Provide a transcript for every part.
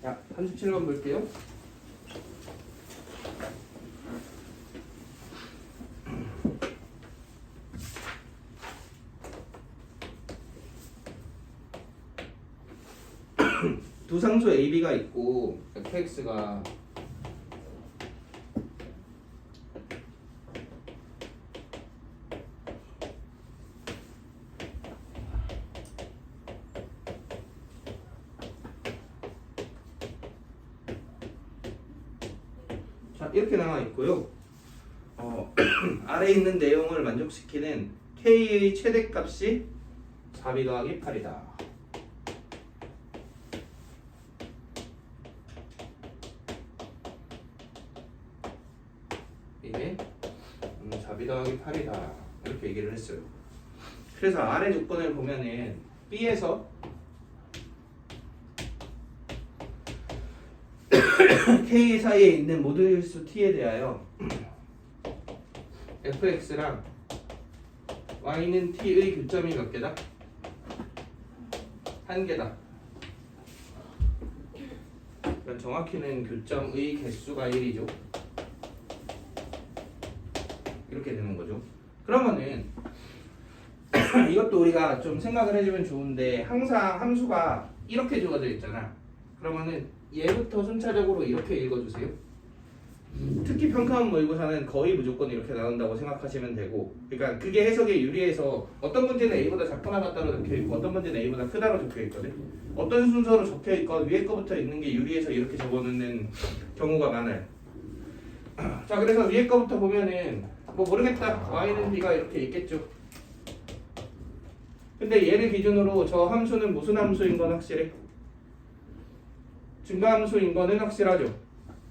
자, 37번 볼게요. 두 상수 AB가 있고 fx가 자, 이렇게 나와 있고요. 아래에 있는 내용을 만족시키는 k의 최대값이 4b 더하기 8이다. 이게 4b 더하기 8이다. 이렇게 얘기를 했어요. 그래서 아래 조건을 보면은 B에서 K 사이에 있는 모든 일수 T에 대하여 fx랑 y는 t의 교점이 몇 개다? 한 개다. 그러니까 정확히는 교점의 개수가 1이죠. 이렇게 되는 거죠. 그러면은 이것도 우리가 좀 생각을 해주면 좋은데, 항상 함수가 이렇게 주어져 있잖아. 그러면은 얘부터 순차적으로 이렇게 읽어주세요. 특히 평가원 모의고사는 거의 무조건 이렇게 나온다고 생각하시면 되고, 그러니까 그게 해석에 유리해서 어떤 문제는 A보다 작거나 같다로 적혀있고 어떤 문제는 A보다 크다로 적혀있거든. 어떤 순서로 적혀있건 위에 거부터 있는 게 유리해서 이렇게 적어놓는 경우가 많아요. 자, 그래서 위에 거부터 보면은 뭐 모르겠다, y는 b가 이렇게 있겠죠. 근데 얘를 기준으로 저 함수는 무슨 함수인 건 확실해? 증가함수인 거는 확실하죠.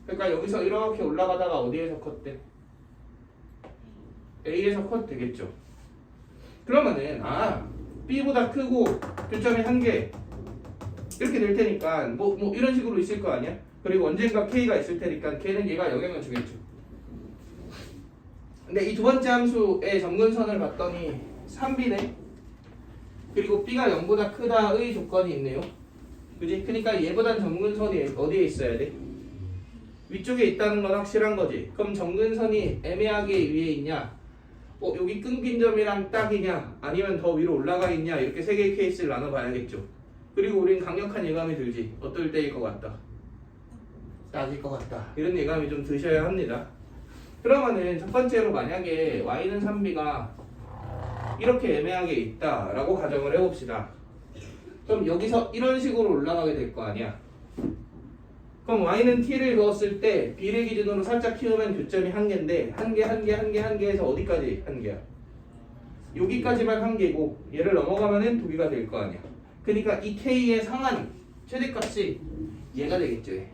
그러니까 여기서 이렇게 올라가다가 어디에서 컷돼? A에서 컷 되겠죠. 그러면은 B보다 크고 교점이 1개 이렇게 될 테니까 뭐 이런 식으로 있을 거 아니야? 그리고 언젠가 K가 있을 테니까 K는 얘가 영향을 주겠죠. 근데 이 두 번째 함수의 점근선을 봤더니 3B네. 그리고 B가 0보다 크다의 조건이 있네요. 그지? 그러니까 얘보단 점근선이 어디에 있어야 돼? 위쪽에 있다는 건 확실한 거지. 그럼 점근선이 애매하게 위에 있냐? 여기 끊긴 점이랑 딱이냐? 아니면 더 위로 올라가 있냐? 이렇게 세 개의 케이스를 나눠봐야겠죠. 그리고 우린 강력한 예감이 들지. 어떨 때일 것 같다. 딱일 것 같다. 이런 예감이 좀 드셔야 합니다. 그러면은 첫 번째로 만약에 y는 3b가 이렇게 애매하게 있다라고 가정을 해봅시다. 그럼 여기서 이런 식으로 올라가게 될 거 아니야. 그럼 y는 t를 그었을 때 b를 기준으로 살짝 키우면 교점이 1개인데 1개 해서 어디까지 1개야? 여기까지만 1개고 얘를 넘어가면은 2개가 될 거 아니야. 그러니까 이 k의 상한 최대값이 얘가 되겠죠. 얘.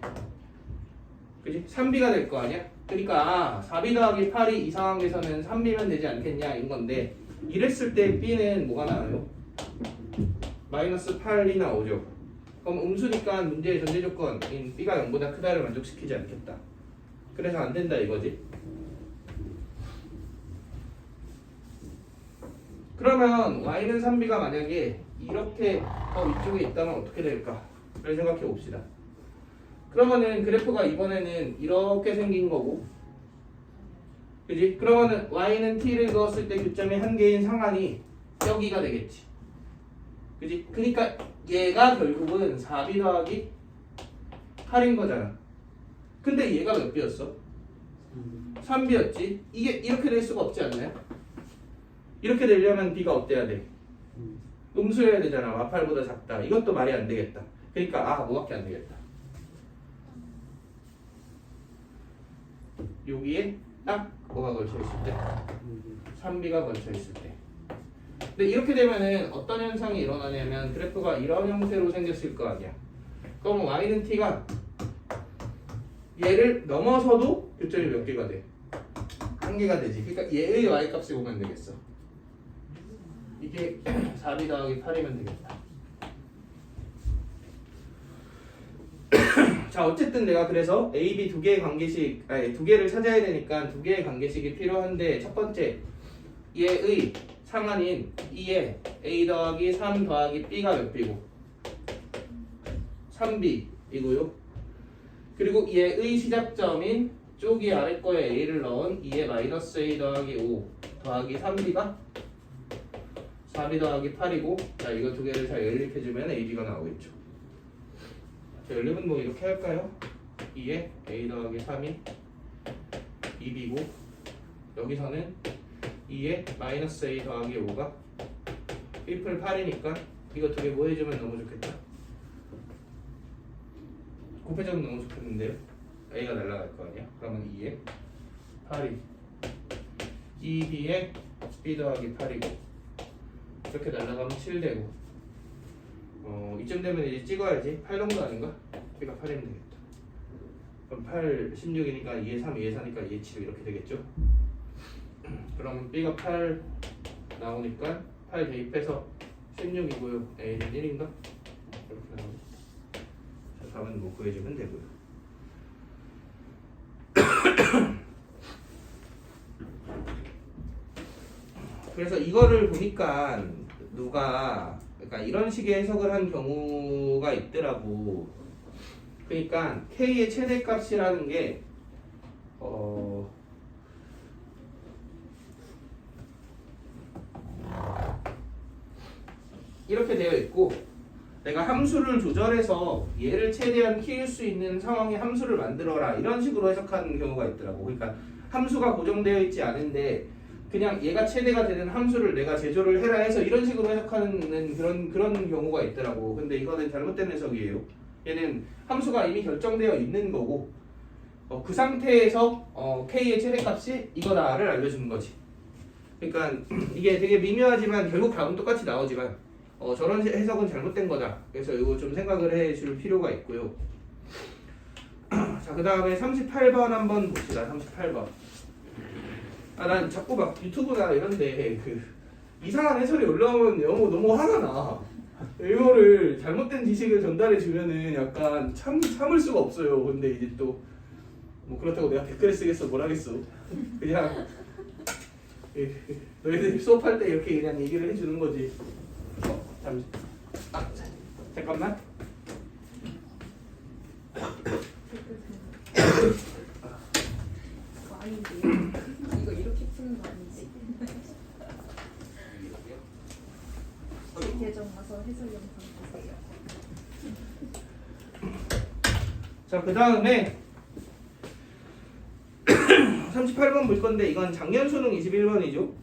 그지? 3b가 될 거 아니야? 그러니까 4b 더하기 8이 이 상황에서는 3b면 되지 않겠냐 인 건데, 이랬을 때 b는 뭐가 나와요? 마이너스 8이 나오죠. 그럼 음수니까 문제의 전제 조건인 b가 0보다 크다를 만족시키지 않겠다. 그래서 안 된다 이거지. 그러면 y는 3b가 만약에 이렇게 더 위쪽에 있다면 어떻게 될까를 생각해 봅시다. 그러면은 그래프가 이번에는 이렇게 생긴 거고, 그지? 그러면은 y는 t를 그었을 때 교점이 1개인 상한이 여기가 되겠지. 그지? 그러니까 얘가 결국은 4b 더하기 8인 거잖아. 근데 얘가 몇 b였어? 3b였지? 이게 이렇게 될 수가 없지 않나요? 이렇게 되려면 b가 어때야 돼? 음수여야 되잖아. 마팔보다 작다. 이것도 말이 안 되겠다. 그러니까 뭐밖에 안 되겠다. 여기에 딱 뭐가 걸쳐 있을 때? 3b가 걸쳐 있을 때. 근데 이렇게 되면은 어떤 현상이 일어나냐면 그래프가 이런 형태로 생겼을 거 아니야. 그럼 y는 t가 얘를 넘어서도 교점이 몇 개가 돼? 1개가 되지. 그러니까 얘의 y값을 보면 되겠어. 이게 4b 더하기 8이면 되겠다. 자, 어쨌든 내가 그래서 A, B 두 개의 관계식, 두 개를 찾아야 되니까 두 개의 관계식이 필요한데, 첫 번째 얘의 상한인 2에 A 더하기 3 더하기 B가 몇 B고 3B 이고요. 그리고 얘의 시작점인 쪽이 아래 거에 a를 넣은 2의 마이너스 a 더하기 5 더하기 3b가 4b 더하기 8이고, 자 이거 두 개를 잘 연립해주면 ab가 나오겠죠. 자, 연립은 뭐 이렇게 할까요? 2에 a 더하기 3이 2b고, 여기서는 2에 마이너스 a 더하기 5가 1풀 8이니까 이거 두 개 뭐 해주면 너무 좋겠다. 곱해주면 너무 좋겠는데요. a가 날라갈 거 아니야. 그러면 2에 8이 2b에 b 더하기 8이고, 이렇게 날라가면 7되고, 이쯤 되면 이제 찍어야지. 8 정도 아닌가? b가 8이면 되겠다. 그럼 8, 16이니까 2에 3, 2에 4니까 2에 7 이렇게 되겠죠. 그러면 b가 8 나오니까 8 대입해서 16이고요. a는 1인가? 이렇게 나오고. 자, 답은 뭐 구해주면 되고요. 그래서 이거를 보니까 누가 그러니까 이런 식의 해석을 한 경우가 있더라고. 그러니까 k의 최대값이라는 게 이렇게 되어 있고, 내가 함수를 조절해서 얘를 최대한 키울 수 있는 상황의 함수를 만들어라, 이런 식으로 해석하는 경우가 있더라고. 그러니까 함수가 고정되어 있지 않은데 그냥 얘가 최대가 되는 함수를 내가 제조를 해라 해서 이런 식으로 해석하는 그런 경우가 있더라고. 근데 이거는 잘못된 해석이에요. 얘는 함수가 이미 결정되어 있는 거고, 그 상태에서 k의 최대값이 이거다를 알려주는 거지. 그러니까 이게 되게 미묘하지만 결국 답은 똑같이 나오지만 저런 해석은 잘못된 거다. 그래서 이거 좀 생각을 해줄 필요가 있고요. 자, 그 다음에 38번 한번 봅시다. 38번. 난 자꾸 막 유튜브나 이런데 이상한 해설이 올라오면 너무 화가 나. 이거를 잘못된 지식을 전달해 주면은 약간 참을 수가 없어요. 근데 이제 또 뭐 그렇다고 내가 댓글에 쓰겠어, 뭘 하겠어. 그냥 너희들 수업할 때 이렇게 그냥 얘기를 해주는 거지. 잠깐만. 이거 이렇게 푸는 거 아니지? 제 계정 와서 해설 영상 보세요. 자, 그 다음에 38번 볼 건데 이건 작년 수능 21번이죠.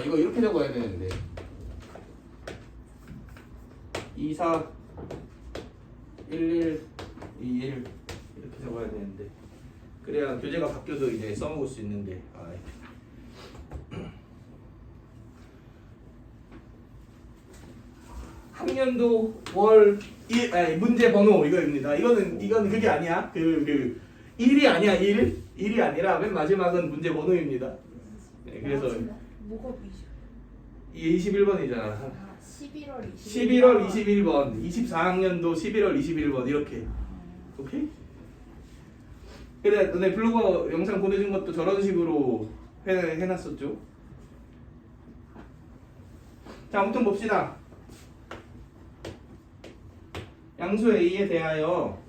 이거 이렇게 적어야 되는데 24 11 21 이렇게 적어야 되는데, 그래야 교재가 바뀌어도 이제 써먹을 수 있는데. 학년도 월 문제 번호 이거입니다. 이거는 그게 아니야. 그 1이 아니야. 1이 아니라 맨 마지막은 문제 번호입니다. 네, 그래서 뭐가 21번이잖아. 11월 21번 24학년도 11월 21번 이렇게. 오케이? 그래, 너네 블로그 영상 보내준 것도 저런 식으로 해놨었죠. 자, 아무튼 봅시다. 양수 A에 대하여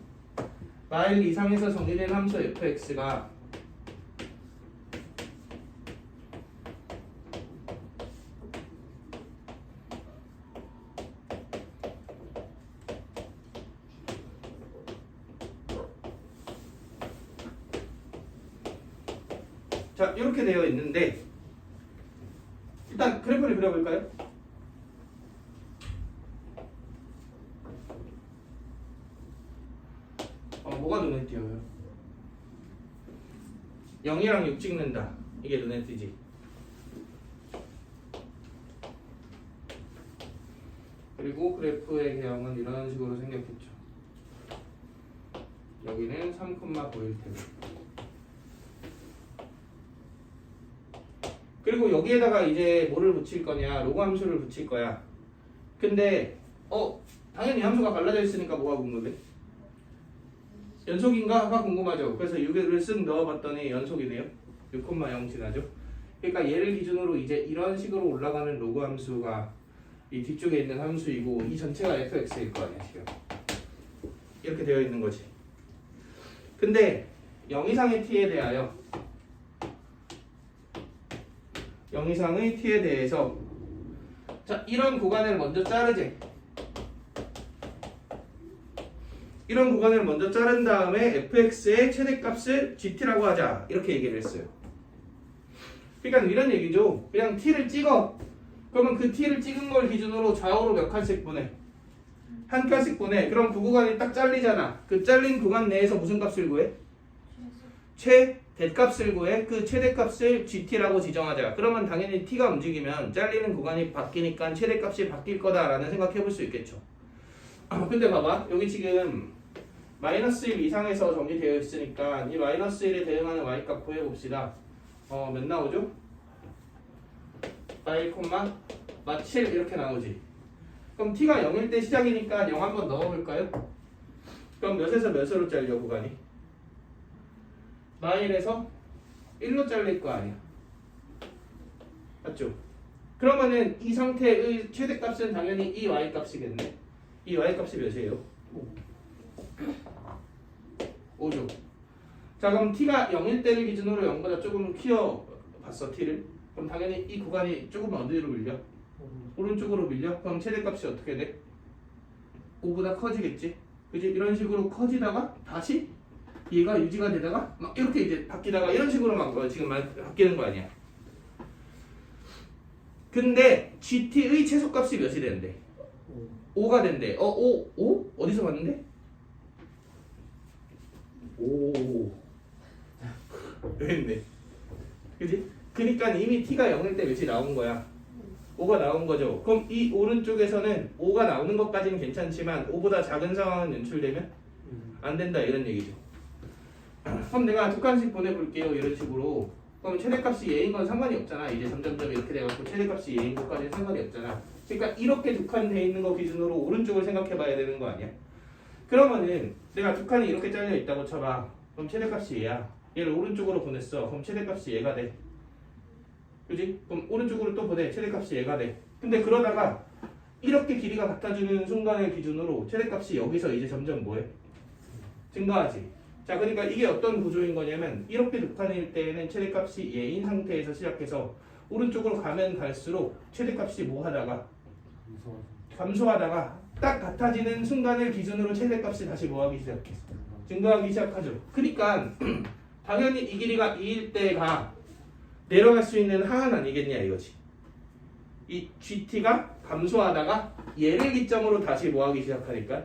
마일 이상에서 정의된 함수 fx가 자, 이렇게 되어 있는데, 일단 그래프를 그려볼까요? 뭐가 눈에 띄어요? 0이랑 6 찍는다. 이게 눈에 띄지. 그리고 그래프의 개형은 이런 식으로 생겼겠죠. 여기는 3,9일 테고, 그리고 여기에다가 이제 뭐를 붙일 거냐, 로그 함수를 붙일 거야. 근데 당연히 함수가 갈라져 있으니까 뭐가 궁금해? 연속인가가 궁금하죠. 그래서 6을 쓱 넣어봤더니 연속이네요. 6,0 지나죠. 그러니까 얘를 기준으로 이제 이런 식으로 올라가는 로그 함수가 이 뒤쪽에 있는 함수이고 이 전체가 fx일 거 아니야 지금. 이렇게 되어 있는 거지. 근데 0 이상의 t에 대하여 0 이상의 t에 대해서 자 이런 구간을 먼저 자르지. 이런 구간을 먼저 자른 다음에 fx의 최대값을 gt라고 하자 이렇게 얘기를 했어요. 그러니까 이런 얘기죠. 그냥 t를 찍어. 그러면 그 t를 찍은 걸 기준으로 좌우로 몇 칸씩 보내? 한 칸씩 보내. 그럼 그 구간이 딱 잘리잖아. 그 잘린 구간 내에서 무슨 값을 구해? 최대값을 구해. 그 최대값을 gt라고 지정하자. 그러면 당연히 t가 움직이면 잘리는 구간이 바뀌니까 최대값이 바뀔 거다라는 생각해 볼 수 있겠죠. 근데 봐봐. 여기 지금 마이너스 1 이상에서 정리되어 있으니까 이 마이너스 1에 대응하는 y값 구해봅시다. 몇 나오죠? 1, 7 이렇게 나오지. 그럼 t가 0일 때 시작이니까 0 한번 넣어볼까요? 그럼 몇에서 몇으로 잘려 구간이? 마일에서 1로 잘릴 거 아니야. 맞죠? 그러면은 이 상태의 최대값은 당연히 이 y값이겠네. 이 y값이 몇이에요? 5죠. 자 그럼 t가 0일 때를 기준으로 0보다 조금 키워봤어 t를. 그럼 당연히 이 구간이 조금 어디로 밀려? 오른쪽으로 밀려? 그럼 최대값이 어떻게 돼? 5보다 커지겠지? 그지? 이런 식으로 커지다가 다시 얘가 유지가 되다가 막 이렇게 이제 바뀌다가 이런 식으로 막 지금 바뀌는 거 아니야. 근데 GT의 최소값이 몇이 된대? 5가 된대. 5? 어디서 봤는데? 5 여기 있네. 그지? 그니까 이미 t가 0일 때 몇이 나온 거야? 5가 나온 거죠. 그럼 이 오른쪽에서는 5가 나오는 것까지는 괜찮지만 5보다 작은 상황은 연출되면 안 된다 이런 얘기죠. 그럼 내가 두 칸씩 보내볼게요. 이런 식으로. 그럼 최대값이 얘인 건 상관이 없잖아. 이제 점점점 이렇게 돼갖고 최대값이 얘인 것까지는 상관이 없잖아. 그러니까 이렇게 두 칸 돼 있는 거 기준으로 오른쪽을 생각해 봐야 되는 거 아니야? 그러면은 내가 두 칸이 이렇게 잘려 있다고 쳐봐. 그럼 최대값이 얘야. 얘를 오른쪽으로 보냈어. 그럼 최대값이 얘가 돼. 그지? 그럼 오른쪽으로 또 보내. 최대값이 얘가 돼. 근데 그러다가 이렇게 길이가 같아지는 순간을 기준으로 최대값이 여기서 이제 점점 뭐해? 증가하지. 자 그러니까 이게 어떤 구조인 거냐면 이렇게 두 칸일 때에는 최대값이 얘인 상태에서 시작해서 오른쪽으로 가면 갈수록 최대값이 뭐 하다가 감소하다가 딱 같아지는 순간을 기준으로 최대값이 다시 뭐 하기 시작해? 증가하기 시작하죠. 그러니까 당연히 이 길이가 2일 때가 내려갈 수 있는 항은 아니겠냐 이거지. 이 GT가 감소하다가 얘를 기점으로 다시 뭐 하기 시작하니까?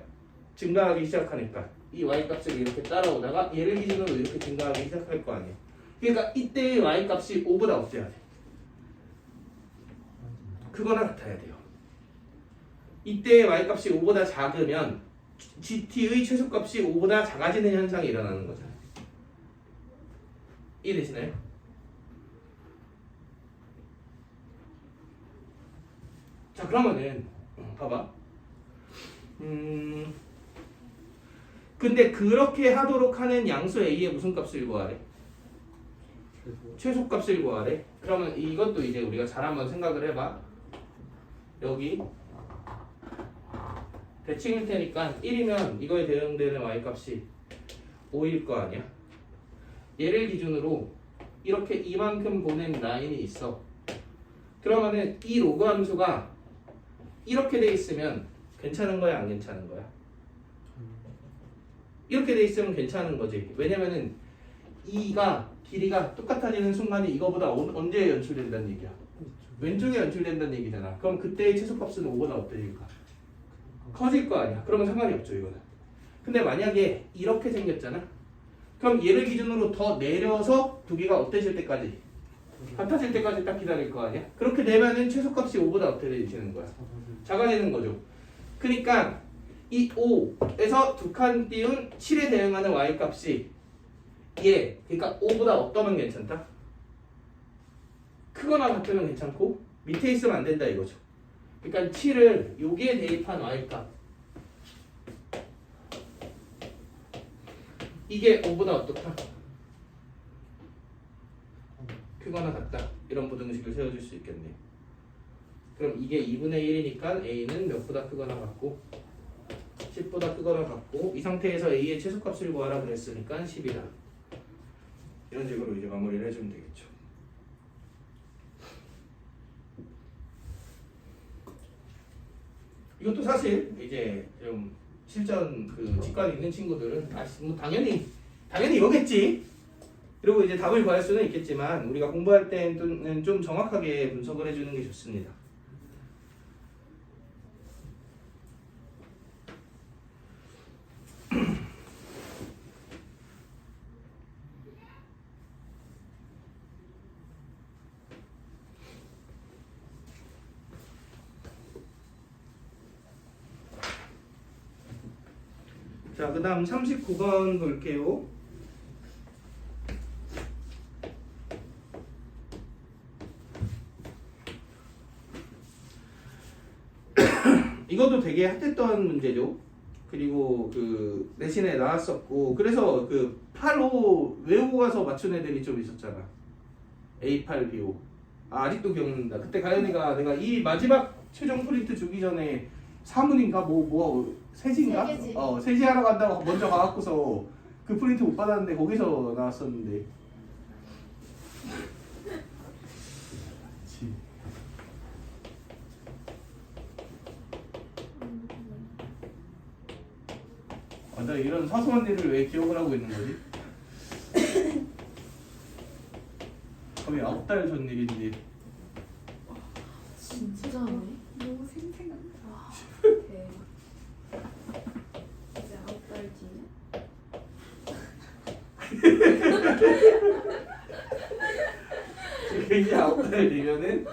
증가하기 시작하니까 이 y값을 이렇게 따라오다가 얘를 기준으로 이렇게 증가하기 시작할 거 아니에요. 그러니까 이때의 y값이 5보다 어때야 돼? 그거나 같아야 돼요. 이때의 y값이 5보다 작으면 GT의 최소값이 5보다 작아지는 현상이 일어나는 거잖아요. 이해되시나요? 자 그러면은 봐봐. 근데 그렇게 하도록 하는 양수 A의 무슨 값을 구하래? 최소값을 구하래. 그러면 이것도 이제 우리가 잘 한번 생각을 해봐. 여기 대칭일 테니까 1이면 이거에 대응되는 y값이 5일 거 아니야? 얘를 기준으로 이렇게 이만큼 보낸 라인이 있어. 그러면은 이 로그 함수가 이렇게 돼 있으면 괜찮은 거야 안 괜찮은 거야? 이렇게 돼 있으면 괜찮은 거지. 왜냐면은 이가 길이가 똑같아지는 순간이 이거보다 언제 연출된다는 얘기야? 왼쪽에 연출된다는 얘기잖아. 그럼 그때의 최소값은 5보다 어때질까? 커질 거 아니야. 그러면 상관이 없죠 이거는. 근데 만약에 이렇게 생겼잖아. 그럼 얘를 기준으로 더 내려서 두 개가 어때질 때까지? 같아질 때까지 딱 기다릴 거 아니야? 그렇게 되면은 최소값이 5보다 어때지는 거야? 작아지는 거죠. 그러니까 이 5에서 두 칸 띄운 7에 대응하는 y값이 얘, 그러니까 5보다 어떠면 괜찮다? 크거나 같으면 괜찮고 밑에 있으면 안 된다 이거죠. 그러니까 7을 여기에 대입한 y값 이게 5보다 어떻다? 크거나 같다. 이런 부등식을 세워줄 수 있겠네요. 그럼 이게 2분의 1이니까 a는 몇보다 크거나 같고 10보다 크거나 같고 이 상태에서 a의 최소값을 구하라 그랬으니까 10이다. 이런 식으로 이제 마무리를 해주면 되겠죠. 이것도 사실 이제 좀 실전 그 직관 있는 친구들은 뭐 당연히 이거겠지. 그리고 이제 답을 구할 수는 있겠지만 우리가 공부할 때는 좀 정확하게 분석을 해주는 게 좋습니다. 자, 그 다음 39번 볼게요. 이것도 되게 핫했던 문제죠. 그리고 그 내신에 나왔었고 그래서 그 8호 외우고 가서 맞춘 애들이 좀 있었잖아. A8, B5. 아직도 기억난다. 그때 가연이가 내가 이 마지막 최종 프린트 주기 전에 사문인가 세지인가? 세계지. 세지하러 간다고 먼저 가갖고서 그 프린트 못 받았는데 거기서 나왔었는데. 그치. 나 이런 사소한 일을 왜 기억을 하고 있는 거지? 거의 9달 전 일인데. 진짜네. 너무 생생한다. 대박. 이제 9달 뒤에. 지금 이제 9달 뒤면은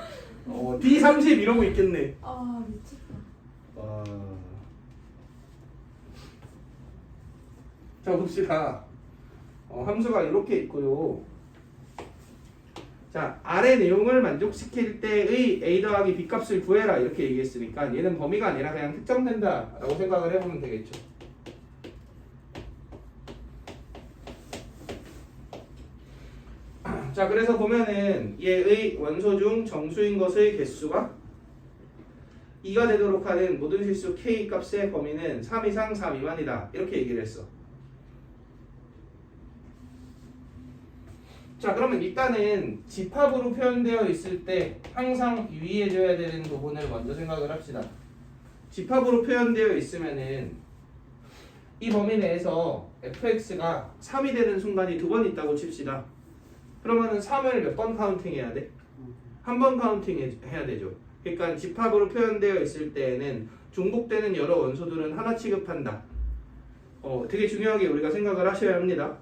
D30 이러고 있겠네. 아 미쳤다. 와. 자 봅시다. 함수가 이렇게 있고요. 자 아래 내용을 만족시킬 때의 a 더하기 b 값을 구해라 이렇게 얘기했으니까 얘는 범위가 아니라 그냥 특정된다 라고 생각을 해보면 되겠죠. 자 그래서 보면은 얘의 원소 중 정수인 것의 개수가 2가 되도록 하는 모든 실수 k 값의 범위는 3 이상 4 미만이다 이렇게 얘기를 했어. 자 그러면 일단은 집합으로 표현되어 있을 때 항상 유의해줘야 되는 부분을 먼저 생각을 합시다. 집합으로 표현되어 있으면은 이 범위 내에서 fx가 3이 되는 순간이 2번 있다고 칩시다. 그러면은 3을 몇 번 카운팅 해야 돼? 한 번 카운팅 해야 되죠. 그러니까 집합으로 표현되어 있을 때에는 중복되는 여러 원소들은 하나 취급한다. 되게 중요하게 우리가 생각을 하셔야 합니다.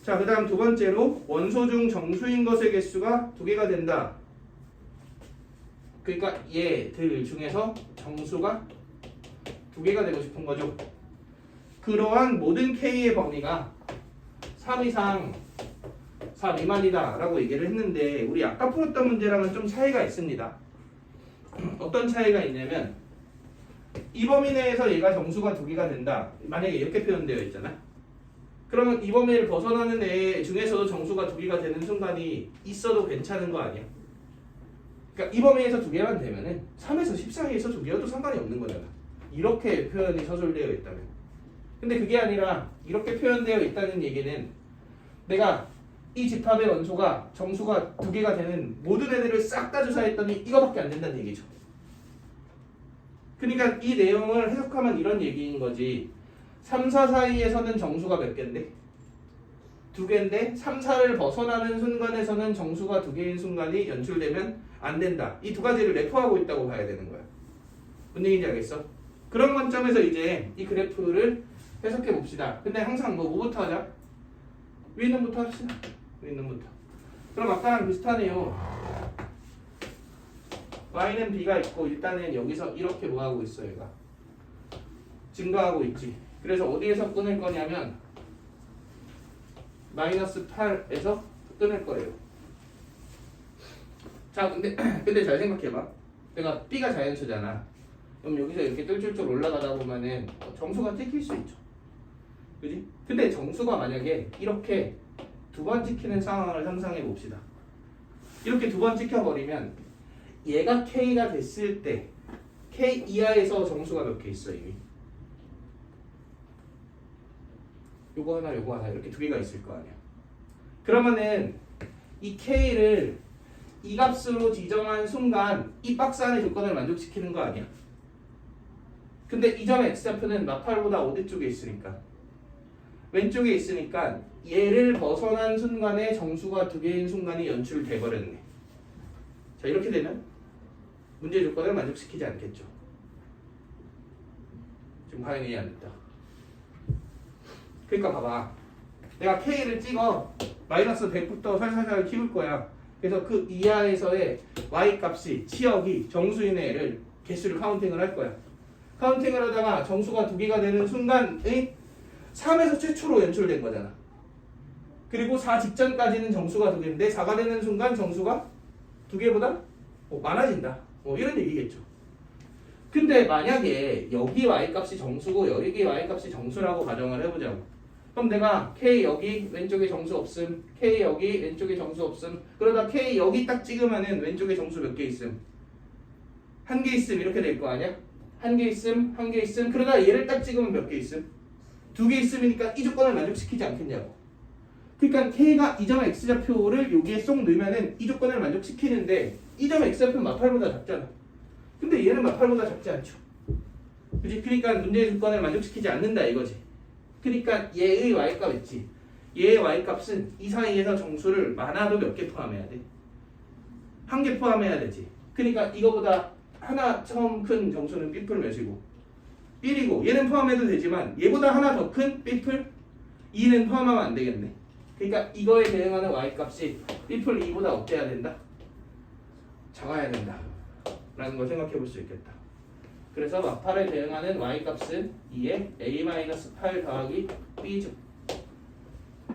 자, 그 다음 두 번째로 원소 중 정수인 것의 개수가 2개가 된다. 그러니까 얘들 중에서 정수가 2개가 되고 싶은 거죠. 그러한 모든 K의 범위가 3 이상 4 미만이다 라고 얘기를 했는데 우리 아까 풀었던 문제랑은 좀 차이가 있습니다. 어떤 차이가 있냐면 이 범위 내에서 얘가 정수가 2개가 된다. 만약에 이렇게 표현되어 있잖아. 그러면 이 범위를 벗어나는 애 중에서도 정수가 2개가 되는 순간이 있어도 괜찮은 거 아니야? 그러니까 이 범위에서 2개만 되면은 3에서 10 사이에서 2개여도 상관이 없는 거잖아. 이렇게 표현이 서술되어 있다면. 근데 그게 아니라 이렇게 표현되어 있다는 얘기는 내가 이 집합의 원소가 정수가 2개가 되는 모든 애들을 싹 다 조사했더니 이거밖에 안 된다는 얘기죠. 그러니까 이 내용을 해석하면 이런 얘기인 거지. 3, 4 사이에서는 정수가 몇 개인데? 2개인데 3, 4를 벗어나는 순간에서는 정수가 2개인 순간이 연출되면 안 된다. 이 두 가지를 내포하고 있다고 봐야 되는 거야. 뭔 얘기인지 알겠어? 그런 관점에서 이제 이 그래프를 해석해 봅시다. 근데 항상 뭐부터 하자? 위에 있는 부터 합시다. 위에 있는 부터. 그럼 아까랑 비슷하네요. y는 b가 있고 일단은 여기서 이렇게 뭐하고 있어 얘가? 증가하고 있지. 그래서 어디에서 끊을 거냐면 마이너스 8에서 끊을 거예요. 자 근데 잘 생각해봐. 내가 b가 자연수잖아. 그럼 여기서 이렇게 뚫뚫뚫 올라가다 보면은 정수가 찍힐 수 있죠. 그지? 근데 정수가 만약에 이렇게 두 번 찍히는 상황을 상상해 봅시다. 이렇게 두 번 찍혀버리면 얘가 K가 됐을 때 K 이하에서 정수가 몇 개 있어 이미? 요거 하나 요거 하나 이렇게 두 개가 있을 거 아니야. 그러면은 이 K를 이 값으로 지정한 순간 이 박스 안의 조건을 만족시키는 거 아니야? 근데 이 점의 x좌표는 마팔보다 어디 쪽에 있으니까? 왼쪽에 있으니까 얘를 벗어난 순간에 정수가 두 개인 순간이 연출돼 버렸네. 자, 이렇게 되면 문제 조건을 만족시키지 않겠죠. 지금 과연 이해 안 됐다. 그러니까 봐봐. 내가 K를 찍어 마이너스 100부터 살살살 키울 거야. 그래서 그 이하에서의 y 값이 치역이 정수인의 애를 개수를 카운팅을 할 거야. 카운팅을 하다가 정수가 두 개가 되는 순간의 3에서 최초로 연출된 거잖아. 그리고 4 직전까지는 정수가 두 개인데 4가 되는 순간 정수가 두 개보다 많아진다. 이런 얘기겠죠. 근데 만약에 여기 y값이 정수고 여기 y값이 정수라고 가정을 해보자고. 그럼 내가 k 여기 왼쪽에 정수 없음, k 여기 왼쪽에 정수 없음. 그러다 k 여기 딱 찍으면은 왼쪽에 정수 몇 개 있음? 한 개 있음 이렇게 될 거 아니야? 한 개 있음, 한 개 있음. 그러다 얘를 딱 찍으면 몇 개 있음? 두 개 있으니까 이 조건을 만족시키지 않겠냐고. 그러니까 k가 이 점 x좌표를 여기에 쏙 넣으면은 이 조건을 만족시키는데 이 점 x좌표는 마팔보다 작잖아. 근데 얘는 마팔보다 작지 않죠. 그지? 그러니까 문제의 조건을 만족시키지 않는다 이거지. 그러니까 얘의 y값 있지. 얘의 y값은 이 사이에서 정수를 많아도 몇 개 포함해야 돼? 한 개 포함해야 되지. 그러니까 이거보다 하나 처음 큰 정수는 B풀 몇이고 1이고 얘는 포함해도 되지만 얘보다 하나 더 큰 B풀 2는 포함하면 안 되겠네. 그러니까 이거에 대응하는 y값이 B풀 2보다 어때야 된다? 작아야 된다 라는 걸 생각해 볼 수 있겠다. 그래서 마팔에 대응하는 y값은 2에 a-8 더하기 b죠.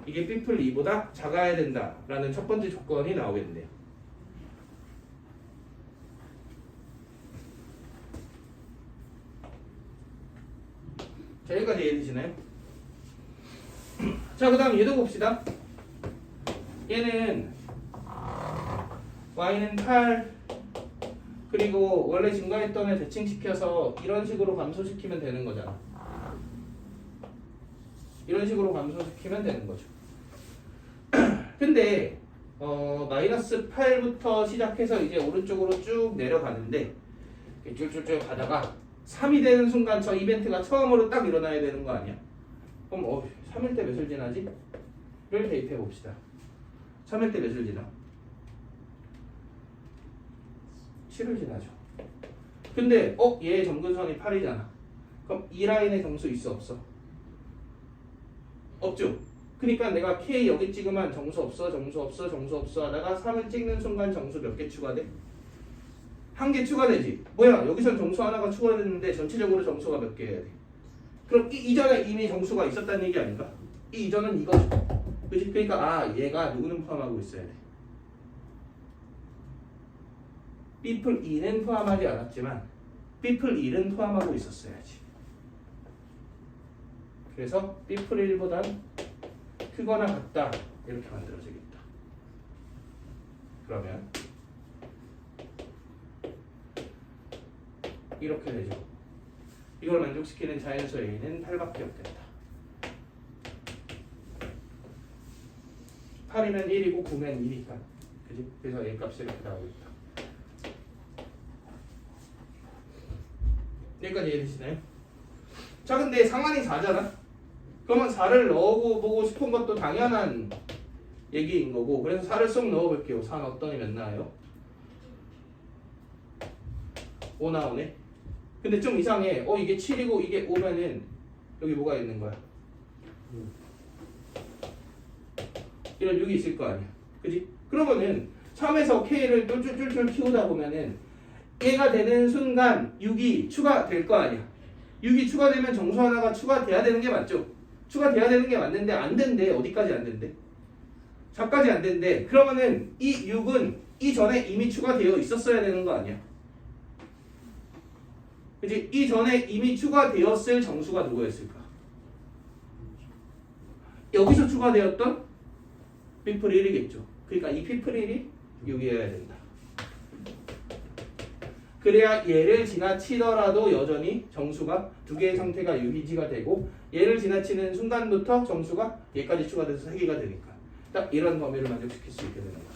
이게 B풀 2보다 작아야 된다 라는 첫 번째 조건이 나오겠네요. 자, 여기까지 이해되시나요? 자, 그 다음 얘도 봅시다. 얘는 y는 8 그리고 원래 증가했던 애 대칭시켜서 이런 식으로 감소시키면 되는 거잖아. 이런 식으로 감소시키면 되는 거죠. 근데 마이너스 8부터 시작해서 이제 오른쪽으로 쭉 내려가는데 쭉쭉쭉 가다가 3이 되는 순간 저 이벤트가 처음으로 딱 일어나야 되는 거 아니야? 그럼 3일 때 몇을 지나지? 를 대입해 봅시다. 3일 때 몇을 지나? 7을 지나죠. 근데 얘의 점근선이 8이잖아. 그럼 이 라인에 정수 있어 없어? 없죠. 그러니까 내가 K 여기 찍으면 정수 없어 정수 없어 정수 없어 하다가 3을 찍는 순간 정수 몇 개 추가돼? 한 개 추가되지. 뭐야 여기선 정수 하나가 추가됐는데 전체적으로 정수가 몇 개 해야 돼? 그럼 이 이전에 이미 정수가 있었다는 얘기 아닌가? 이 이전은 이거죠. 그치? 그러니까 얘가 누구는 포함하고 있어야 돼. B풀 2는 포함하지 않았지만 B풀 1은 포함하고 있었어야지. 그래서 B풀 1보단 크거나 같다 이렇게 만들어지겠다. 그러면 이렇게 되죠. 이걸 만족시키는 자연수 A는 8밖에 없겠다. 8이면 1이고 9면 2니까 그지? 그래서 A 값이 이렇게 나오겠다. 여기까지 이해되시나요? 자, 근데 상한이 4잖아? 그러면 4를 넣어보고 싶은 것도 당연한 얘기인 거고, 그래서 4를 쏙 넣어볼게요. 4는 어떤 애몇 나와요? 5 나오네? 근데 좀 이상해. 이게 7이고 이게 5면은 여기 뭐가 있는 거야? 이런 6이 있을 거 아니야. 그지? 그러면은 3에서 K를 쫄쫄쫄 키우다 보면은 얘가 되는 순간 6이 추가될 거 아니야. 6이 추가되면 정수 하나가 추가돼야 되는 게 맞죠? 추가돼야 되는 게 맞는데 안 된대. 어디까지 안 된대? 4까지 안 된대. 그러면은 이 6은 이전에 이미 추가되어 있었어야 되는 거 아니야. 그치? 이전에 이미 추가되었을 정수가 누구였을까? 여기서 추가되었던 B풀이 1이겠죠. 그러니까 이 P풀이 1이 6이어야 된다. 그래야 얘를 지나치더라도 여전히 정수가 두 개의 상태가 유지가 되고 얘를 지나치는 순간부터 정수가 얘까지 추가돼서 3개가 되니까 딱 이런 범위를 만족시킬 수 있게 되는 거죠.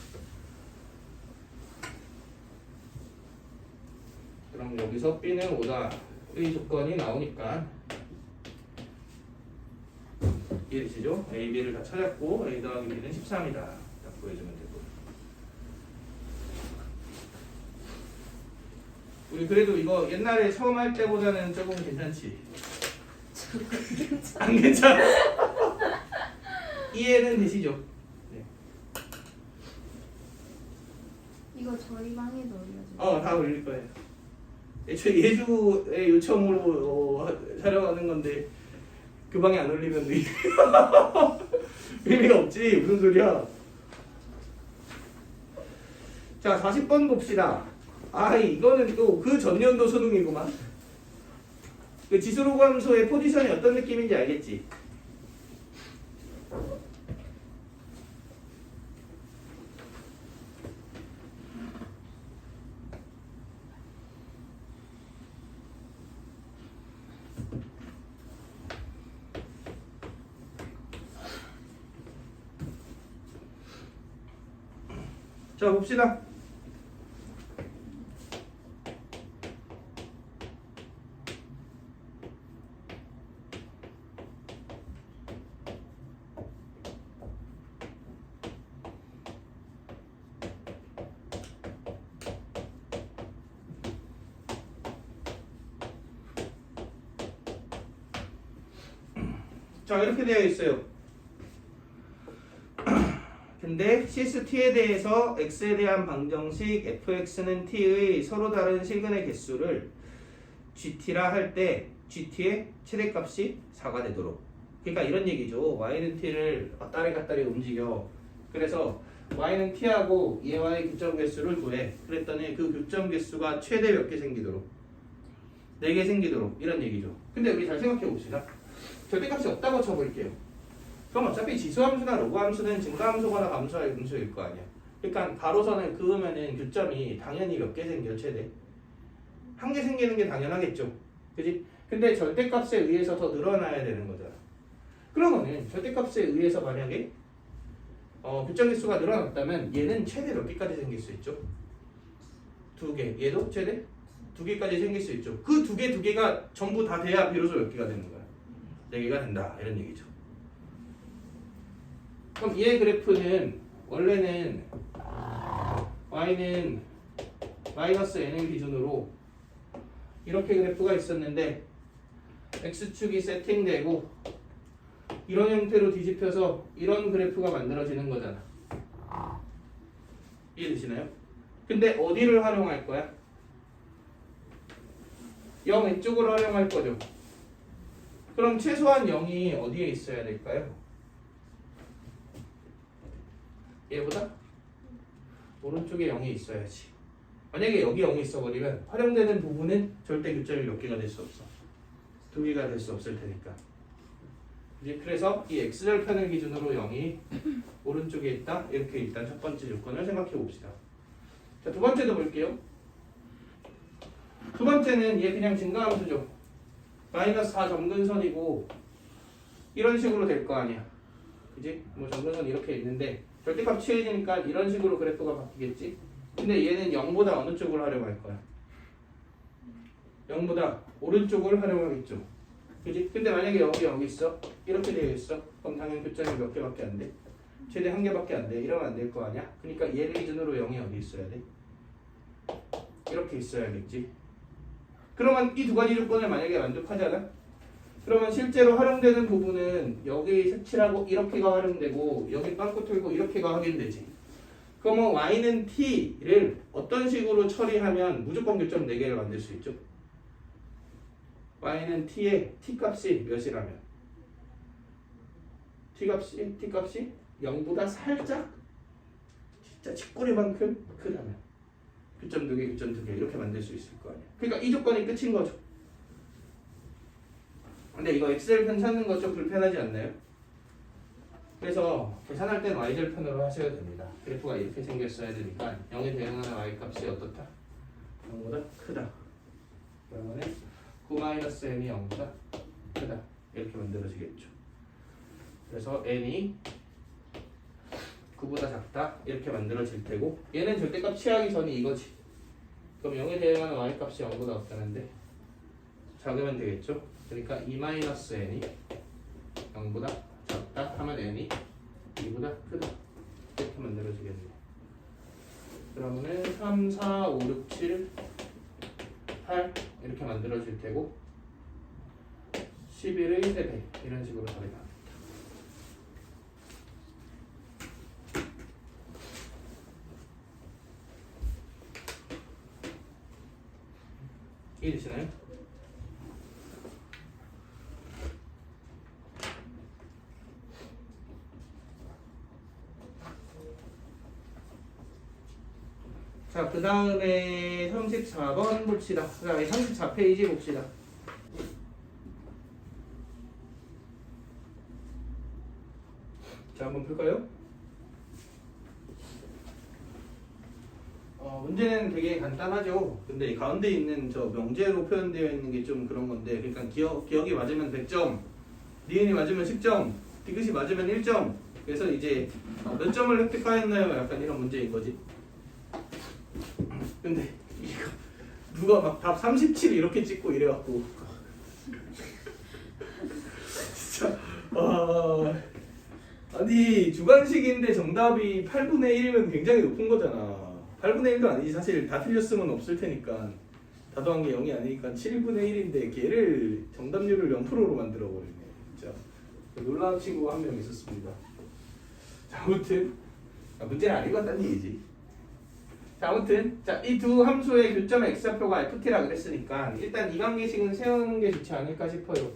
그럼 여기서 B는 5다의 조건이 나오니까 이해되시죠? A, B를 다 찾았고 A 더하기 B는 13이다. 딱 보여주면 되고 우리 그래도 이거 옛날에 처음 할 때보다는 조금 괜찮지? 안 괜찮아? 이해는 되시죠? 네. 이거 저희 방에도 올려줘요. 다 올릴 거예요. 애초에 예주의 요청으로 촬영하는 건데 그 방에 안 올리면 의미가 없지. 무슨 소리야? 자, 40번 봅시다. 이거는 또 그 전년도 수능이구만. 그 지수로감소의 포지션이 어떤 느낌인지 알겠지? 자, 봅시다. 자, 이렇게 되어 있어요. 근데 CST에 대해서 X에 대한 방정식 fx는 t의 서로 다른 시근의 개수를 gt라 할 때 gt의 최대값이 4가 되도록. 그러니까 이런 얘기죠. y는 t를 왔다리 갔다리 움직여. 그래서 y는 t하고 얘와의 교점 개수를 구해. 그랬더니 그 교점 개수가 최대 몇 개 생기도록? 4개 생기도록. 이런 얘기죠. 근데 우리 잘 생각해 봅시다. 절대값이 없다고 쳐볼게요. 그럼 어차피 지수함수나 로그함수는 증가함수거나 감수일 거 아니야. 그러니까 가로선을 그으면은 교점이 당연히 몇 개 생겨 최대? 1개 생기는 게 당연하겠죠. 그지? 근데 절대값에 의해서 더 늘어나야 되는 거잖아. 그러면은 절대값에 의해서 만약에 교점 개수가 늘어났다면 얘는 최대 몇 개까지 생길 수 있죠? 2개. 얘도 최대 2개까지 생길 수 있죠. 그 2개가 전부 다 돼야 비로소 몇 개가 되는 거야. 4개가 된다. 이런 얘기죠. 그럼 얘의 그래프는 원래는 y는 마이너스 n을 기준으로 이렇게 그래프가 있었는데 x축이 세팅되고 이런 형태로 뒤집혀서 이런 그래프가 만들어지는 거잖아. 이해되시나요? 근데 어디를 활용할 거야? 0 왼쪽으로 활용할 거죠. 그럼 최소한 0이 어디에 있어야 될까요? 얘보다 오른쪽에 0이 있어야지. 만약에 여기 0이 있어버리면 활용되는 부분은 절대 교점이 몇 개가 될 수 없어. 2개가 될 수 없을 테니까. 이제 그래서 이 x절편을 기준으로 0이 오른쪽에 있다. 이렇게 일단 첫 번째 조건을 생각해 봅시다. 자, 두 번째도 볼게요. 두 번째는 얘 그냥 증가함수죠. 마이너스 4 점근선이고 이런 식으로 될 거 아니야. 그지? 뭐 점근선 이렇게 있는데 절대값 취해지니까 이런 식으로 그래프가 바뀌겠지? 근데 얘는 0보다 어느 쪽을 활용할 거야? 0보다 오른쪽을 활용하겠죠. 그지? 근데 만약에 여기 있어? 이렇게 되어 있어? 그럼 당연히 교점이 몇 개밖에 안 돼? 최대 1개밖에 안 돼. 이러면 안 될 거 아니야? 그러니까 얘를 기준으로 0이 어디 있어야 돼? 이렇게 있어야겠지. 그러면 이 두 가지 조건을 만약에 만족하잖아? 그러면 실제로 활용되는 부분은 여기 색칠하고 이렇게가 활용되고 여기 빵꾸 뚫고 이렇게가 확인되지. 그러면 y는 t를 어떤 식으로 처리하면 무조건 교점 4개를 만들 수 있죠? y는 t의 t값이 몇이라면? t값이 0보다 살짝 진짜 치꼬리만큼 크다면 교점 2개, 교점 2개 이렇게 만들 수 있을 거 아니야. 그러니까 이 조건이 끝인 거죠. 근데 이거 엑셀 편 찾는 거 좀 불편하지 않나요? 그래서 계산할 땐 y절편으로 하셔야 됩니다. 그래프가 이렇게 생겼어야 되니까 0에 대응하는 y값이 어떻다? 0보다 크다. 그러면 9-n이 0보다 크다. 이렇게 만들어지겠죠. 그래서 n이 9보다 작다. 이렇게 만들어질 테고 얘는 절대값 취하기 전이 이거지. 그럼 0에 대응하는 y값이 0보다 없다는데 작으면 되겠죠. 그러니까 2-n이 0보다 작다 하면 n이 2보다 크다. 이렇게 만들어지겠네요. 그러면은 3, 4, 5, 6, 7, 8 이렇게 만들어질 테고 11의 3배 이런 식으로 처리가 합니다. 이해되시나요? 자, 그 다음에 34번 봅시다. 그 다음에 34페이지 봅시다. 자, 한번 볼까요? 문제는 되게 간단하죠. 근데 가운데 있는 저 명제로 표현되어 있는 게 좀 그런 건데, 그러니까 기억이 맞으면 100점, 니은이 맞으면 10점, 디귿이 맞으면 1점. 그래서 이제 몇 점을 획득하였나요? 약간 이런 문제인 거지. 근데 이거 누가 막 답 37 이렇게 찍고 이래갖고 진짜 아니 주관식인데 정답이 8분의 1이면 굉장히 높은 거잖아. 8분의 1도 아니지. 사실 다 틀렸으면 없을 테니까 다 더한 게 0이 아니니까 7분의 1인데 걔를 정답률을 0%로 만들어 버리네. 진짜 놀라운 친구가 한 명 있었습니다. 자, 아무튼 문제는 안 읽었다는 얘기지. 자, 아무튼 이 두 함수의 교점의 x좌표가 ft라 그랬으니까 일단 이 관계식은 세우는 게 좋지 않을까 싶어요.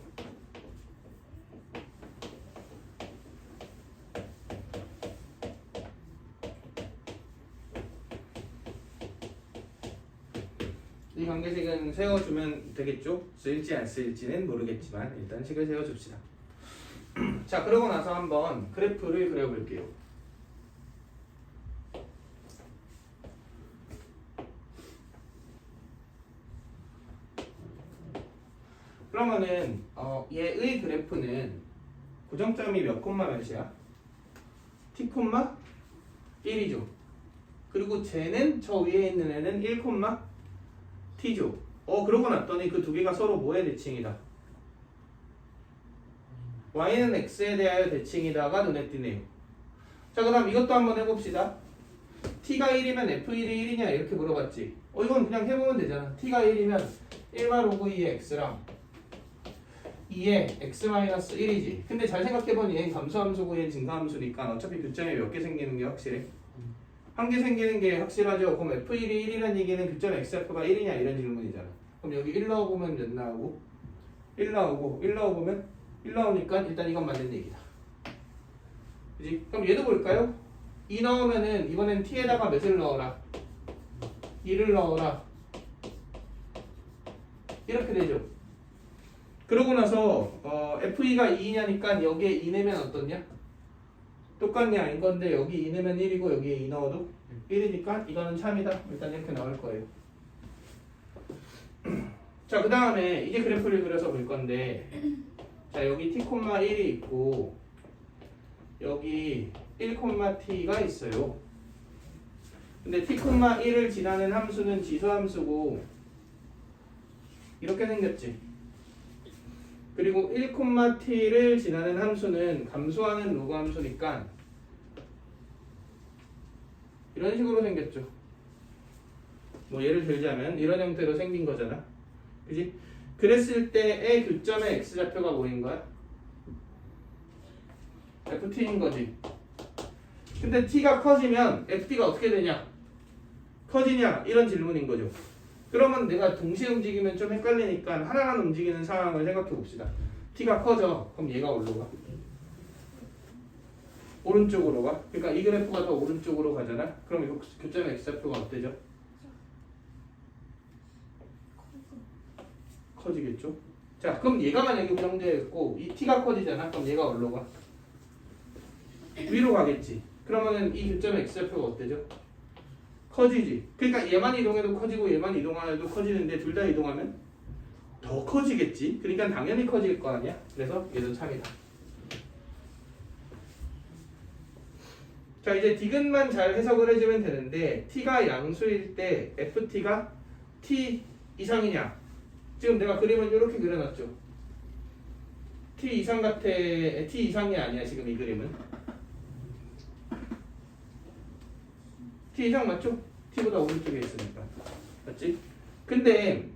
이 관계식은 세워주면 되겠죠? 쓸지 안 쓸지는 모르겠지만 일단 식을 세워줍시다. 자, 그러고 나서 한번 그래프를 그려볼게요. 그러면은 얘의 그래프는 고정점이 몇 콤마 몇이야? t 콤마 1이죠. 그리고 쟤는 저 위에 있는 애는 1 콤마 t죠. 그러고 났더니 그 두 개가 서로 뭐의 대칭이다? y는 x에 대하여 대칭이다가 눈에 띄네요. 자, 그 다음 이것도 한번 해봅시다. t가 1이면 f1이 1이냐 이렇게 물어봤지. 이건 그냥 해보면 되잖아. t가 1이면 1과 로그 2의 x랑 2의 x-1이지. 근데 잘 생각해보니 얘는 감소함수고 얘는 증가함수니까 어차피 교점이 몇 개 생기는 게 확실해? 한 개 생기는 게 확실하죠. 그럼 f1이 1이라는 얘기는 교점 xf가 1이냐 이런 질문이잖아. 그럼 여기 1 넣어보면 몇 나오고? 1 나오고 1 넣어보면 1 나오니까 일단 이건 맞는 얘기다. 그지? 그럼 얘도 볼까요? 2 넣으면은 이번엔 t에다가 몇을 넣어라? 2를 넣어라. 이렇게 되죠. 그러고 나서 f2가 2냐니까 여기에 2 내면 어떻냐? 똑같냐? 아닌 건데 여기 2 내면 1이고 여기에 2 넣어도 1이니까 이거는 참이다. 일단 이렇게 나올 거예요. 자, 그 다음에 이제 그래프를 그려서 볼 건데, 자, 여기 t,1이 있고 여기 1,t가 있어요. 근데 t,1을 지나는 함수는 지수함수고 이렇게 생겼지. 그리고 1,t를 지나는 함수는 감소하는 로그 함수니까 이런 식으로 생겼죠. 뭐 예를 들자면 이런 형태로 생긴 거잖아. 그지? 그랬을 때의 교점의 x좌표가 뭐인 거야? ft인 거지. 근데 t가 커지면 ft가 어떻게 되냐? 커지냐? 이런 질문인 거죠. 그러면 내가 동시에 움직이면 좀 헷갈리니까 하나만 움직이는 상황을 생각해 봅시다. t가 커져. 그럼 얘가 어디로 가? 오른쪽으로 가. 그러니까 이 그래프가 더 오른쪽으로 가잖아. 그럼 이거 교점의 x좌표가 어때죠? 커지겠죠? 자, 그럼 얘가 만약에 고정되어 있고 이 t가 커지잖아. 그럼 얘가 어디로 가? 위로 가겠지. 그러면은 이 교점의 x좌표가 어때죠? 커지지. 그러니까 얘만 이동해도 커지고 얘만 이동해도 커지는데 둘 다 이동하면 더 커지겠지. 그러니까 당연히 커질 거 아니야. 그래서 얘도 참이다. 자, 이제 디귿만 잘 해석을 해주면 되는데 t가 양수일 때 ft가 t 이상이냐? 지금 내가 그림을 이렇게 그려놨죠. t 이상 같아. t 이상이 아니야 지금 이 그림은. t 이상 맞죠? t보다 오른쪽에 있으니까. 맞지? 근데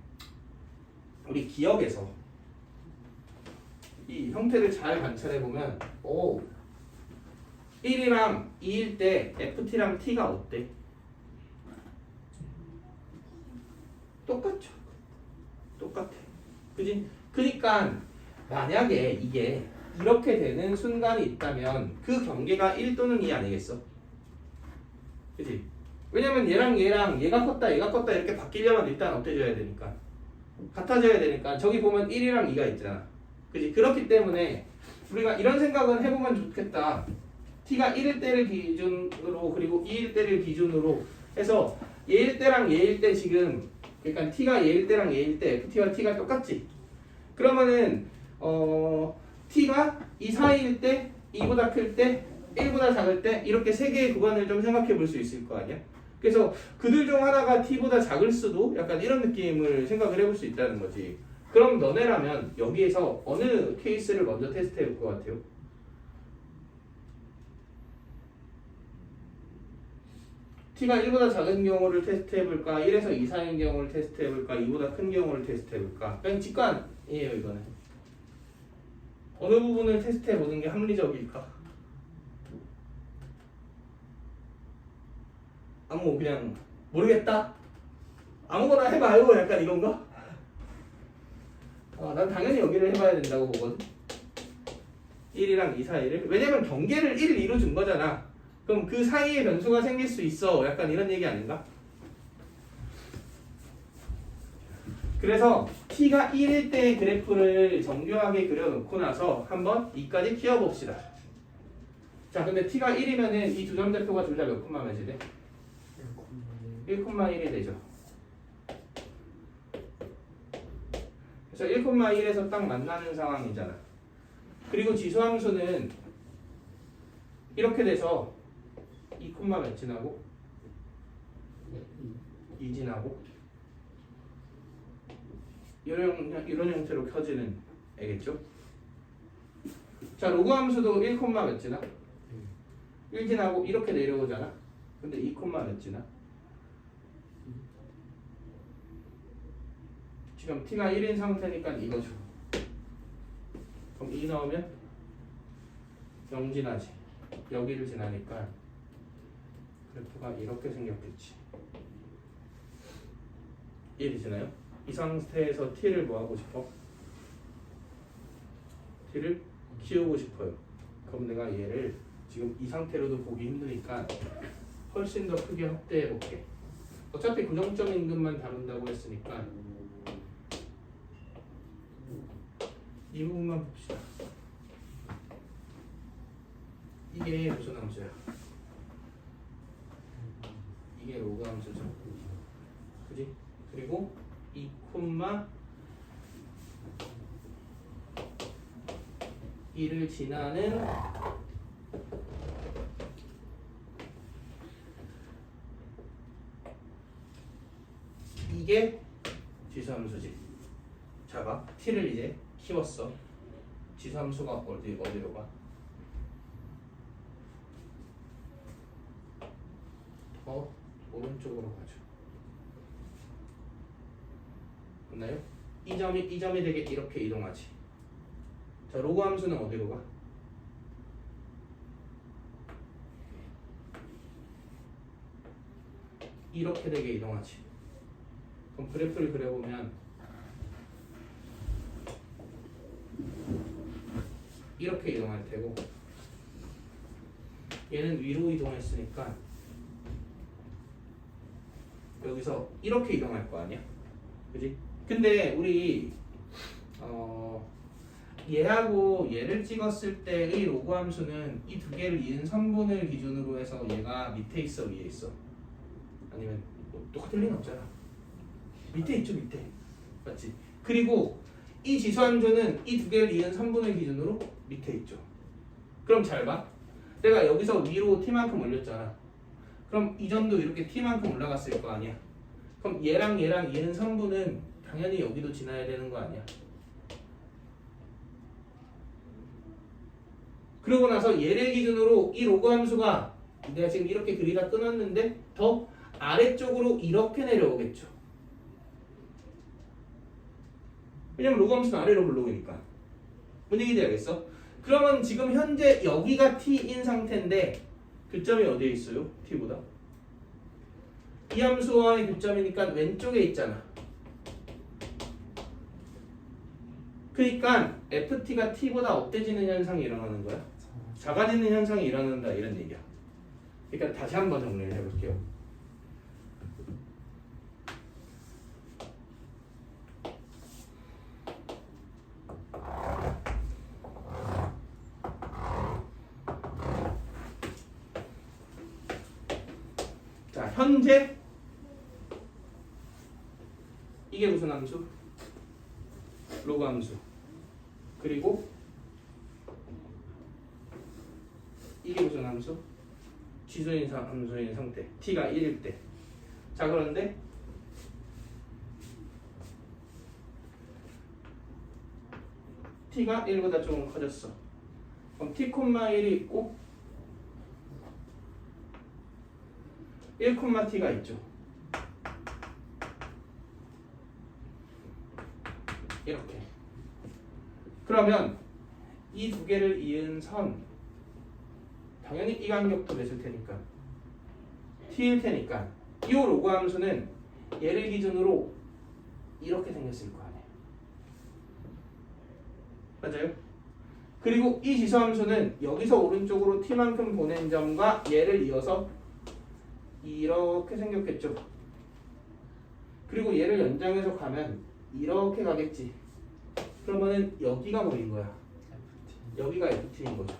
우리 기억에서 이 형태를 잘 관찰해보면 1이랑 2일 때 ft랑 t가 어때? 똑같죠. 똑같아. 그지? 그니까 만약에 이게 이렇게 되는 순간이 있다면 그 경계가 1 또는 2 아니겠어? 그지? 왜냐면 얘랑 얘가 컸다 얘가 컸다 이렇게 바뀌려면 일단 어때져야 되니까 같아져야 되니까 저기 보면 1이랑 2가 있잖아. 그지? 그렇기 때문에 우리가 이런 생각은 해보면 좋겠다. t가 1일 때를 기준으로 그리고 2일 때를 기준으로 해서 얘일 때랑 얘일 때 지금 그러니까 t가 얘일 때랑 얘일 때 ft와 t가 똑같지. 그러면은 t가 2 사이일 때 2보다 클 때 1보다 작을 때 이렇게 세 개의 구간을 좀 생각해 볼 수 있을 거 아니야. 그래서 그들 중 하나가 t보다 작을 수도 약간 이런 느낌을 생각을 해볼 수 있다는 거지. 그럼 너네라면 여기에서 어느 케이스를 먼저 테스트 해볼 것 같아요? t가 1보다 작은 경우를 테스트 해볼까? 1에서 2 사이인 경우를 테스트 해볼까? 2보다 큰 경우를 테스트 해볼까? 그냥 직관이에요 이거는. 어느 부분을 테스트 해보는 게 합리적일까? 그냥 모르겠다. 아무거나 해봐요. 약간 이건가? 난 당연히 여기를 해봐야 된다고 보거든. 1이랑 2 사이를. 왜냐면 경계를 1, 2로 준 거잖아. 그럼 그 사이에 변수가 생길 수 있어. 약간 이런 얘기 아닌가? 그래서 t가 1일 때의 그래프를 정교하게 그려놓고 나서 한번 2까지 키워봅시다. 자, 근데 t가 1이면은 이 두 점좌표가 둘 다 몇 콤마 몇이 돼? 1,1이 되죠. 그래서 1,1에서 딱 만나는 상황이잖아. 그리고 지수함수는 이렇게 돼서 2, 몇 지나고 2 지나고 이런 형태로 켜지는 애겠죠? 자, 로그 함수도 1, 몇 지나? 1 지나고 이렇게 내려오잖아. 근데 2, 몇 지나? 지금 t가 1인 상태니까 이거죠. 그럼 2 넣으면 0 지나지. 여기를 지나니까 그래프가 이렇게 생겼겠지. 1이 지나요? 이 상태에서 t를 뭐 하고 싶어? t를 키우고 싶어요. 그럼 내가 얘를 지금 이 상태로도 보기 힘드니까 훨씬 더 크게 확대해 볼게. 어차피 고정점 임금만 다룬다고 했으니까 이 부분만 봅시다. 이게 무슨 함수야? 이게 로그 함수죠. 그지? 그리고 2, 1을 지나는 이게 지수함수지. 자가 t를 이제 키웠어. 지수함수가 어디로 가? 오른쪽으로 가죠. 맞나요? 이 점이 되게 이렇게 이동하지. 자, 로그 함수는 어디로 가? 이렇게 되게 이동하지. 그럼 그래프를 그려보면 이렇게 이동할 테고 얘는 위로 이동했으니까 여기서 이렇게 이동할 거 아니야? 그지? 근데 우리 얘하고 얘를 찍었을 때의 로그 함수는 이 두 개를 이은 선분을 기준으로 해서 얘가 밑에 있어 위에 있어? 아니면 뭐 똑같을 리는 없잖아. 밑에 있죠 밑에. 맞지? 그리고 이 지수함수는 이 두 개를 이은 선분을 기준으로 밑에 있죠. 그럼 잘 봐. 내가 여기서 위로 t만큼 올렸잖아. 그럼 이 점도 이렇게 t만큼 올라갔을 거 아니야. 그럼 얘랑 이은 선분은 당연히 여기도 지나야 되는 거 아니야. 그러고 나서 얘를 기준으로 이 로그 함수가 내가 지금 이렇게 그리다 끊었는데 더 아래쪽으로 이렇게 내려오겠죠. 왜냐면 로그 함수는 아래로 불러오니까. 뭔 얘기인지 알겠어? 그러면 지금 현재 여기가 t인 상태인데 교점이 어디에 있어요? t보다. 이 함수와의 교점이니까 왼쪽에 있잖아. 그러니까 ft가 t보다 어때지는 현상이 일어나는 거야? 작아지는 현상이 일어난다 이런 얘기야. 그러니까 다시 한번 정리를 해볼게요. 자, 현재 이게 무슨 함수? 로그 함수. 그리고 이게 무슨 함수? 지수인 함수인 상태. t가 1일 때. 자, 그런데 t가 1보다 조금 커졌어. 그럼 t,1이 있고 1,t가 있죠. 이렇게. 그러면 이 두 개를 이은 선 당연히 이 간격도 됐을 테니까 t일 테니까 이 로그 함수는 얘를 기준으로 이렇게 생겼을 거 아니에요. 맞아요? 그리고 이 지수 함수는 여기서 오른쪽으로 t만큼 보낸 점과 얘를 이어서 이렇게 생겼겠죠. 그리고 얘를 연장해서 가면 이렇게 가겠지. 그러면은 여기가 뭐인 거야? 여기가 ft인 거죠.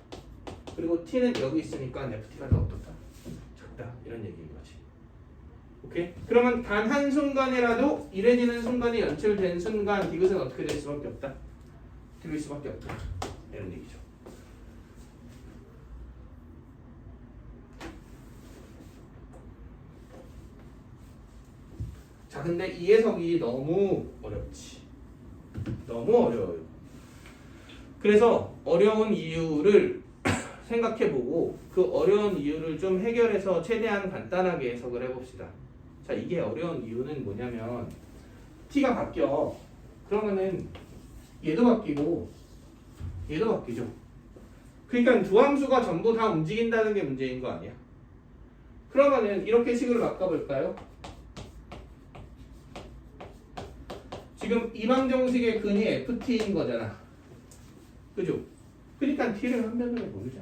그리고 t는 여기 있으니까 ft가 더 어떻다? 작다. 이런 얘기인 거지. 오케이? 그러면 단 한 순간이라도 이래지는 순간이 연출된 순간 디귿은 어떻게 될 수밖에 없다? 디귿 수밖에 없다. 이런 얘기죠. 자, 근데 이 해석이 너무 어렵지. 너무 어려워요. 그래서 어려운 이유를 생각해보고 그 어려운 이유를 좀 해결해서 최대한 간단하게 해석을 해봅시다. 자, 이게 어려운 이유는 뭐냐면 t가 바뀌어. 그러면은 얘도 바뀌고 얘도 바뀌죠. 그러니까 두 함수가 전부 다 움직인다는 게 문제인 거 아니야? 그러면은 이렇게 식으로 바꿔볼까요? 지금 이방정식의 근이 ft인 거잖아. 그죠? 그러니까 t를 한 변으로 모르자.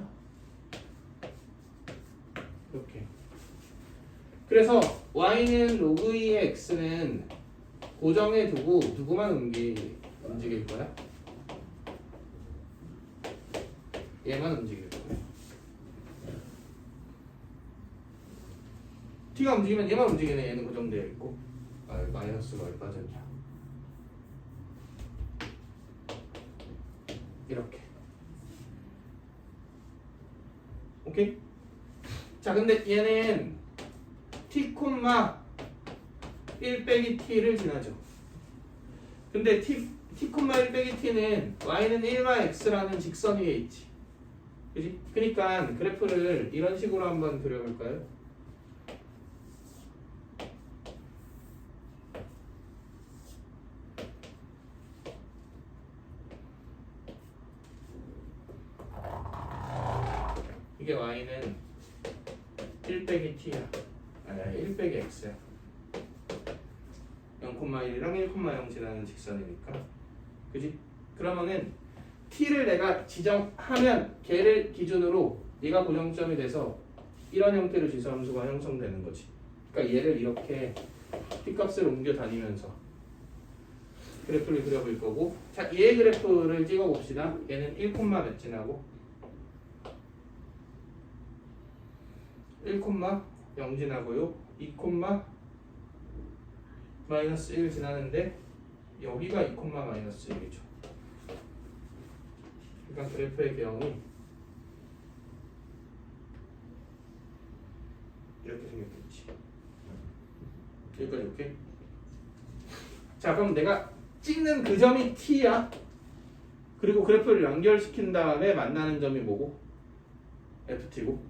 이렇게. 그래서 y는 로그 2의 x는 고정해 두고 누구만 움직일 거야? 얘만 움직일 거야. t가 움직이면 얘만 움직이네. 얘는 고정되어 있고. 마이너스가 얼마 전이야. 이렇게. 오케이? 자, 근데 얘는 t, 1 빼기 t를 지나죠. 근데 t, 1 빼기 t는 y는 1마 x라는 직선 위에 있지. 그지? 그러니까 그래프를 이런 식으로 한번 그려볼까요? 이게 y는 1 빼기 t야. 아니 1 빼기 x야. 0,1이랑 1,0 지나는 직선이니까. 그지? 그러면은 t를 내가 지정하면 걔를 기준으로 얘가 고정점이 돼서 이런 형태로 지수함수가 형성되는 거지. 그러니까 얘를 이렇게 t 값을 옮겨 다니면서 그래프를 그려볼 거고, 자, 얘 그래프를 찍어봅시다. 얘는 1, 몇 지나고 1, 0 지나고요. 2, 마이너스 1 지나는데 여기가 2, 마이너스 1이죠. 그러니까 그래프의 개형이 이렇게 생겼겠지. 여기까지 오케이? 자, 그럼 내가 찍는 그 점이 T야. 그리고 그래프를 연결시킨 다음에 만나는 점이 뭐고? FT고.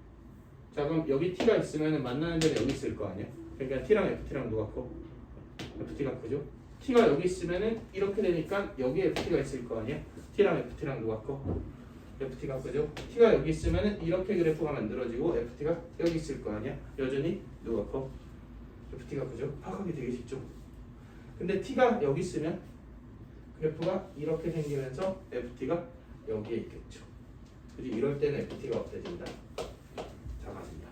자, 그럼 여기 T가 있으면 만나는 점이 여기 있을 거 아니야? 그러니까 T랑 FT랑 누가 커? FT가 크죠? T가 여기 있으면은 이렇게 되니까 여기에 FT가 있을 거 아니야? T랑 FT랑 누가 커? FT가 크죠? T가 여기 있으면은 이렇게 그래프가 만들어지고 FT가 여기 있을 거 아니야? 여전히 누가 커? FT가 크죠? 파악하기 되게 쉽죠? 근데 T가 여기 있으면 그래프가 이렇게 생기면서 FT가 여기에 있겠죠. 그지? 이럴 때는 FT가 어때진다? 작아진다.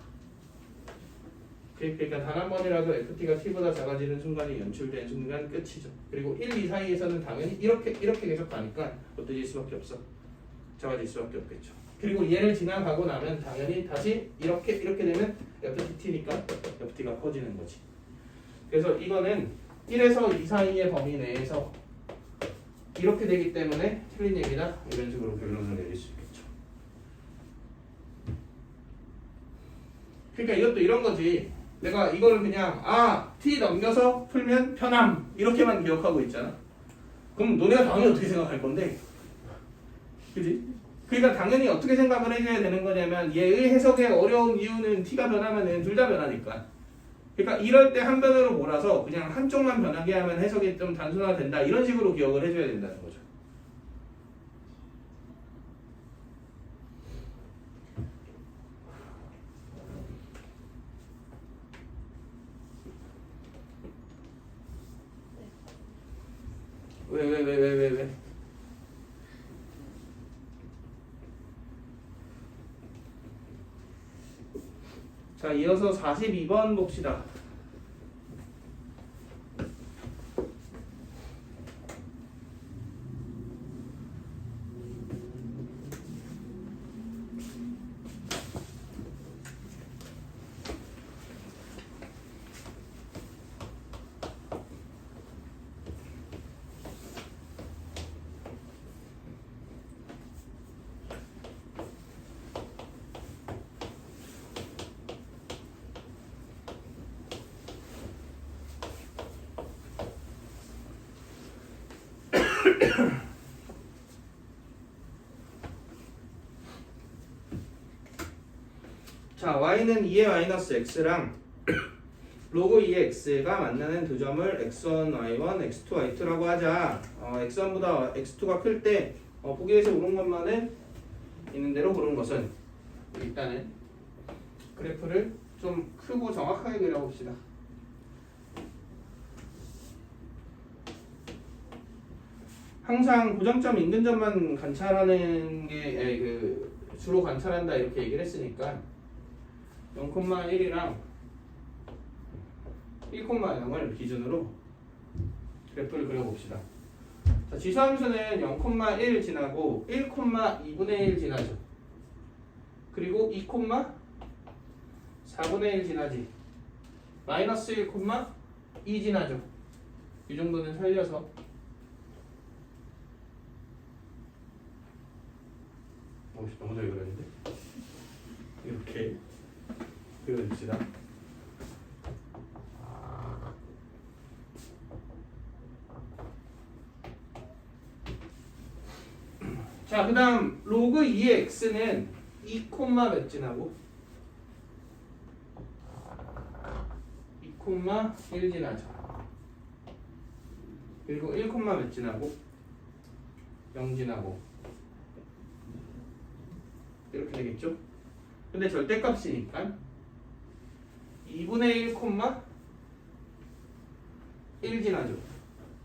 그러니까 단 한 번이라도 FT가 T보다 작아지는 순간이 연출된 순간 끝이죠. 그리고 1, 2 사이에서는 당연히 이렇게 계속 가니까 어때질 수밖에 없어. 작아질 수밖에 없겠죠. 그리고 얘를 지나가고 나면 당연히 다시 이렇게 되면 FT니까 FT가 커지는 거지. 그래서 이거는 1에서 2 사이의 범위 내에서 이렇게 되기 때문에 틀린 얘기다 이런 식으로 결론을 내릴 수 있겠죠. 그러니까 이것도 이런 거지. 내가 이거를 그냥 T 넘겨서 풀면 편함 이렇게만 기억하고 있잖아. 그럼 너네가 당연히 어떻게 생각할 건데? 그지? 그러니까 당연히 어떻게 생각을 해줘야 되는 거냐면 얘의 해석의 어려운 이유는 T가 변하면은 둘 다 변하니까. 그러니까 이럴 때 한 변으로 몰아서 그냥 한쪽만 변하게 하면 해석이 좀 단순화된다 이런 식으로 기억을 해줘야 된다는 거죠. 왜? 자, 이어서 42번 봅시다. 자, y는 2의 마이너스 x랑 로그 2의 x가 만나는 두 점을 x1, y1, x2, y2라고 하자. x1보다 x2가 클 때 보기에서 오른 것만은 있는 대로 고른 것은 일단은 그래프를 좀 크고 정확하게 그려봅시다. 항상 고정점 인근 점만 관찰하는 게 주로 관찰한다 이렇게 얘기를 했으니까 0,1이랑 1,0을 기준으로 그래프를 그려봅시다. 자, 지수함수는 0,1 지나고 1,2분의 1 지나죠. 그리고 2,4분의 1 지나지. 마이너스 1,2 지나죠. 이 정도는 살려서 너무 잘 그렸는데? 이렇게 그려줍시다. 자, 그 다음 로그 2의 x는 2, 몇 지나고 2,1 지나죠. 그리고 1, 몇 지나고 0 지나고 이렇게 되겠죠? 근데 절대값이니까 2분의 1, 지나죠.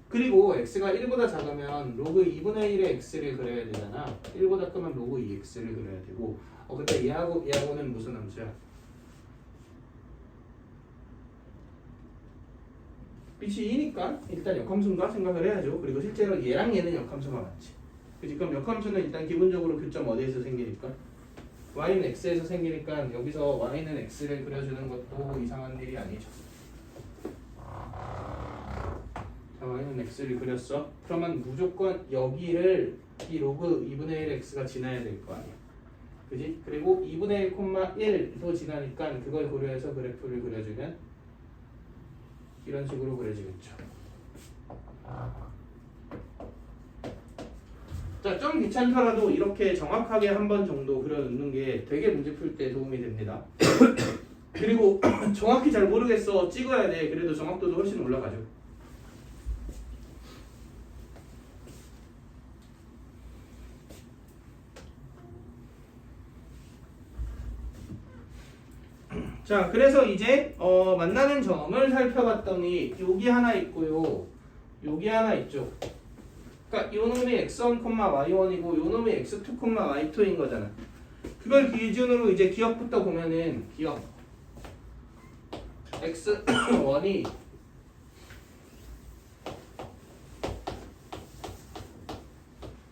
그리고 x가 1보다 작으면 로그 2분의 1의 x를 그려야 되잖아. 1보다 크면 로그 2x를 그려야 되고 근데 얘하고는 무슨 함수야? 빛이 2니까 일단 역함수인가 생각을 해야죠. 그리고 실제로 얘랑 얘는 역함수가 맞지. 그치? 그럼 역함수는 일단 기본적으로 교점 어디에서 생기니까? y는 x에서 생기니까 여기서 y는 x를 그려주는 것도 이상한 일이 아니죠. 자, y는 x를 그렸어. 그러면 무조건 여기를 이 로그 2분의 1 x가 지나야 될 거 아니야. 그지? 그리고 2분의 1,1도 지나니까 그걸 고려해서 그래프를 그려주면 이런 식으로 그려지겠죠. 자, 좀 귀찮더라도 이렇게 정확하게 한 번 정도 그려놓는 게 되게 문제 풀 때 도움이 됩니다. 그리고 정확히 잘 모르겠어 찍어야 돼. 그래도 정확도도 훨씬 올라가죠. 자, 그래서 이제 만나는 점을 살펴봤더니 여기 하나 있고요, 여기 하나 있죠. 그러니까 요 놈이 x1, y1이고 요 놈이 x2, y2인 거잖아. 그걸 기준으로 이제 기억부터 보면은 기억 x1이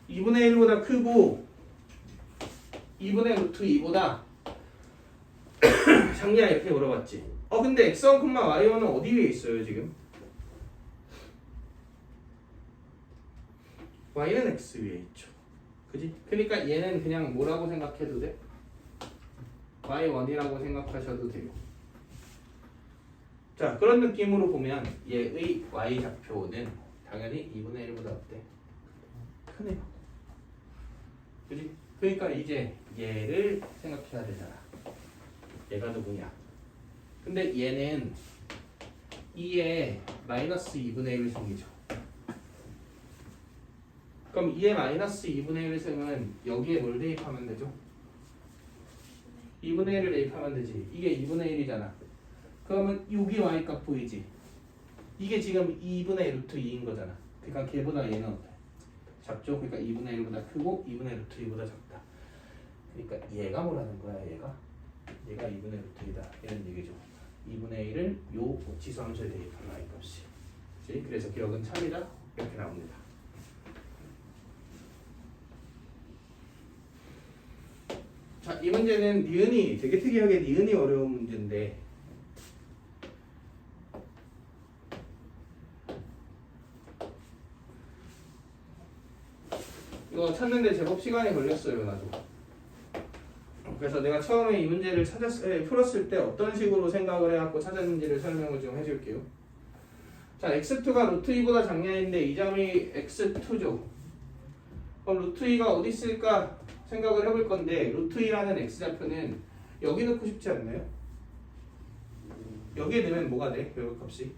2분의 1보다 크고 2분의 루트 2보다 작냐 이렇게 물어봤지. 근데 x1, y1은 어디 위에 있어요 지금? y는 x 위에 있죠. 그지? 그러니까 얘는 그냥 뭐라고 생각해도 돼? y1이라고 생각하셔도 돼요. 자, 그런 느낌으로 보면 얘의 y 좌표는 당연히 2분의 1보다 어때? 크네요. 그지? 그러니까 이제 얘를 생각해야 되잖아. 얘가 누구냐? 근데 얘는 2에 마이너스 2분의 1을 생기죠. 그럼 2에 마이너스 2분의 1을 쓰면 여기에 뭘 대입하면 되죠? 2분의 1을 대입하면 되지. 이게 2분의 1이잖아. 그러면 여기 y값 보이지? 이게 지금 2분의 루트 2인 거잖아. 그러니까 걔보다 얘는 어때? 작죠? 그러니까 2분의 1보다 크고 2분의 루트 2보다 작다. 그러니까 얘가 뭐라는 거야? 얘가 2분의 루트 2다. 이런 얘기죠. 2분의 1을 요 지수함수에 대입한 y값이. 그치? 그래서 기억은 참이다. 이렇게 나옵니다. 자, 이 문제는 니은이 되게 특이하게 니은이 어려운 문제인데 이거 찾는데 제법 시간이 걸렸어요. 나도. 그래서 내가 처음에 이 문제를 풀었을 때 어떤 식으로 생각을 해갖고 찾았는지를 설명을 좀 해줄게요. 자, x2가 루트 2보다 작냐인데 이 점이 x2죠. 그럼 루트 2가 어디 있을까 생각을 해볼 건데, 루트 2라는 x좌표는 여기 넣고 싶지 않나요? 여기에 넣으면 뭐가 돼? 결과값이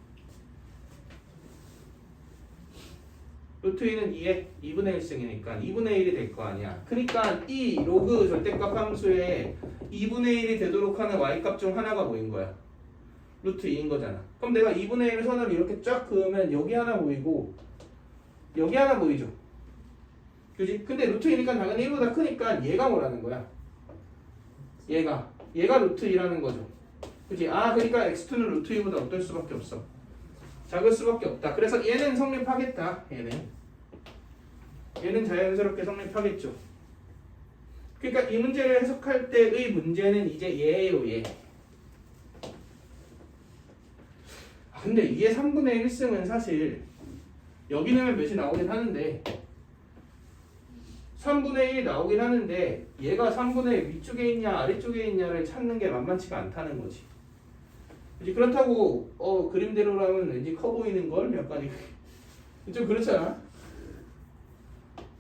루트 2는 2에 2분의 1승이니까 2분의 1이 될 거 아니야. 그러니까 이 로그 절대값 함수에 2분의 1이 되도록 하는 y값 중 하나가 뭐인 거야? 루트 2인 거잖아. 그럼 내가 2분의 1 선을 이렇게 쫙 그으면 여기 하나 보이고 여기 하나 보이죠? 그지? 근데 루트 2니까 당연히 1보다 크니까 얘가 뭐라는 거야? 얘가 루트 2라는 거죠. 그지? 그러니까 x2는 루트 2보다 어떨 수밖에 없어? 작을 수밖에 없다. 그래서 얘는 성립하겠다. 얘는 자연스럽게 성립하겠죠. 그러니까 이 문제를 해석할 때의 문제는 이제 얘예요. 얘. 근데 2의 3분의 1승은 사실 여기 넣으면 몇이 나오긴 하는데 3분의 1이 나오긴 하는데 얘가 3분의 1 위쪽에 있냐 아래쪽에 있냐를 찾는 게 만만치가 않다는 거지. 이제 그렇다고 그림대로라면 왠지 커 보이는 걸 약간 좀 그렇잖아.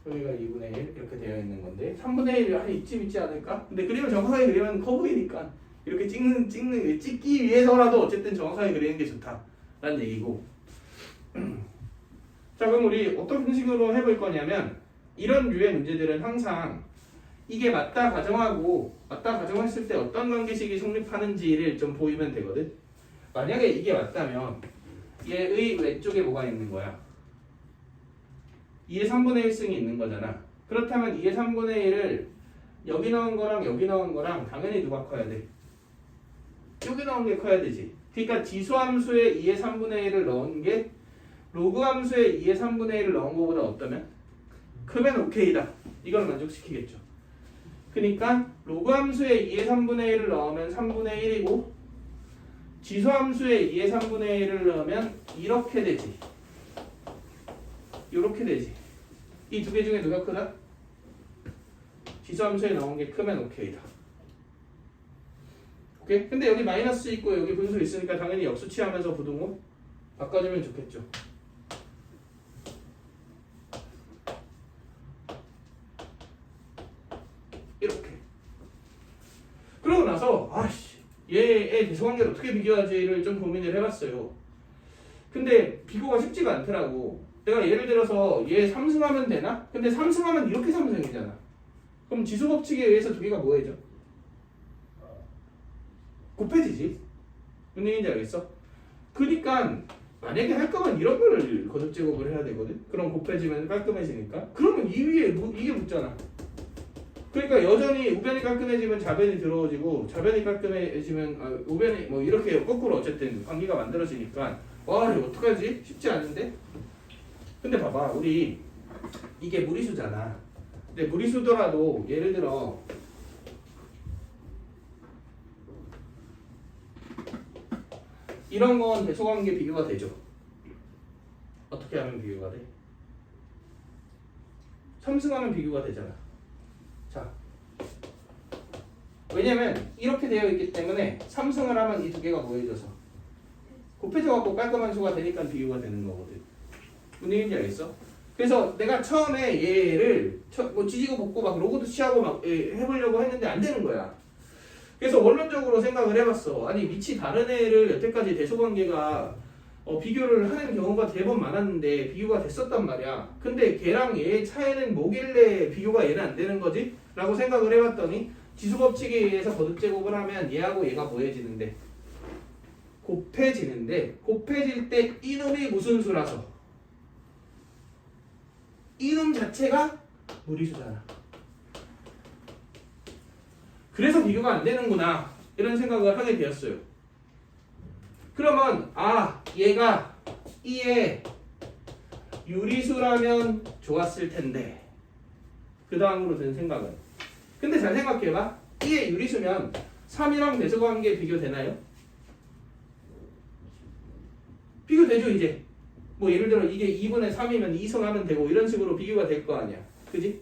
여기가 2분의 1 이렇게 되어 있는 건데 3분의 1이 한 이쯤 있지 않을까? 근데 그림을 정확하게 그리면 커 보이니까 이렇게 찍기 위해서라도 어쨌든 정확하게 그리는 게 좋다라는 얘기고. 자, 그럼 우리 어떤 식으로 해볼 거냐면 이런 류의 문제들은 항상 이게 맞다 가정했을 때 어떤 관계식이 성립하는지를 좀 보이면 되거든. 만약에 이게 맞다면 얘의 왼쪽에 뭐가 있는 거야? 2의 3분의 1승이 있는 거잖아. 그렇다면 2의 3분의 1을 여기 넣은 거랑 여기 넣은 거랑 당연히 누가 커야 돼? 여기 넣은 게 커야 되지. 그러니까 지수함수에 2의 3분의 1을 넣은 게 로그 함수에 2의 3분의 1을 넣은 것보다 어떠면? 크면 오케이다. 이걸 만족시키겠죠. 그러니까 로그 함수에 2의 3분의 1을 넣으면 3분의 1이고 지수함수에 2의 3분의 1을 넣으면 이렇게 되지. 이렇게 되지. 이 두 개 중에 누가 크다? 지수함수에 넣은 게 크면 오케이다. 오케이? 근데 여기 마이너스 있고 여기 분수 있으니까 당연히 역수치하면서 부등호 바꿔주면 좋겠죠. 이렇게. 그러고 나서 아씨 얘의 대소관계를 어떻게 비교하지를 좀 고민을 해봤어요. 근데 비교가 쉽지가 않더라고. 내가 예를 들어서 얘 3승하면 되나? 근데 3승하면 이렇게 3승이잖아. 그럼 지수법칙에 의해서 두 개가 뭐해져? 곱해지지. 무슨 얘기인지 알겠어? 그러니까 만약에 할 거면 이런 거를 거듭제곱을 해야 되거든. 그럼 곱해지면 깔끔해지니까. 그러면 이 위에 이게 붙잖아. 그러니까 여전히 우변이 깔끔해지면 좌변이 들어오지고 좌변이 깔끔해지면 우변이 뭐 이렇게 거꾸로 어쨌든 관계가 만들어지니까 와 이거 어떡하지? 쉽지 않은데? 근데 봐봐 우리 이게 무리수잖아. 근데 무리수더라도 예를 들어 이런 건 대소관계 비교가 되죠. 어떻게 하면 비교가 돼? 3승하면 비교가 되잖아. 자, 왜냐면 이렇게 되어 있기 때문에 3승을 하면 이 두 개가 모여져서 곱해져갖고 깔끔한 수가 되니까 비교가 되는 거거든. 무슨 얘기인지 알겠어? 그래서 내가 처음에 얘를 뭐 지지고 볶고 막 로고도 취하고 막 해보려고 했는데 안 되는 거야. 그래서 원론적으로 생각을 해봤어. 아니 밑이 다른 애를 여태까지 대소관계가 비교를 하는 경우가 대번 많았는데 비교가 됐었단 말이야. 근데 걔랑 얘의 차이는 뭐길래 비교가 얘는 안 되는 거지? 라고 생각을 해봤더니 지수법칙에 의해서 거듭제곱을 하면 얘하고 얘가 뭐해지는데? 곱해지는데 곱해질 때 이놈이 무슨 수라서? 이놈 자체가 무리수잖아. 그래서 비교가 안 되는구나 이런 생각을 하게 되었어요. 그러면 얘가 이의 유리수라면 좋았을 텐데 그 다음으로 든 생각은 근데 잘 생각해봐. 이의 유리수면 3이랑 대소관계 비교되나요? 비교되죠. 이제 뭐 예를 들어 이게 2분의 3이면 2승하면 되고 이런 식으로 비교가 될 거 아니야. 그지?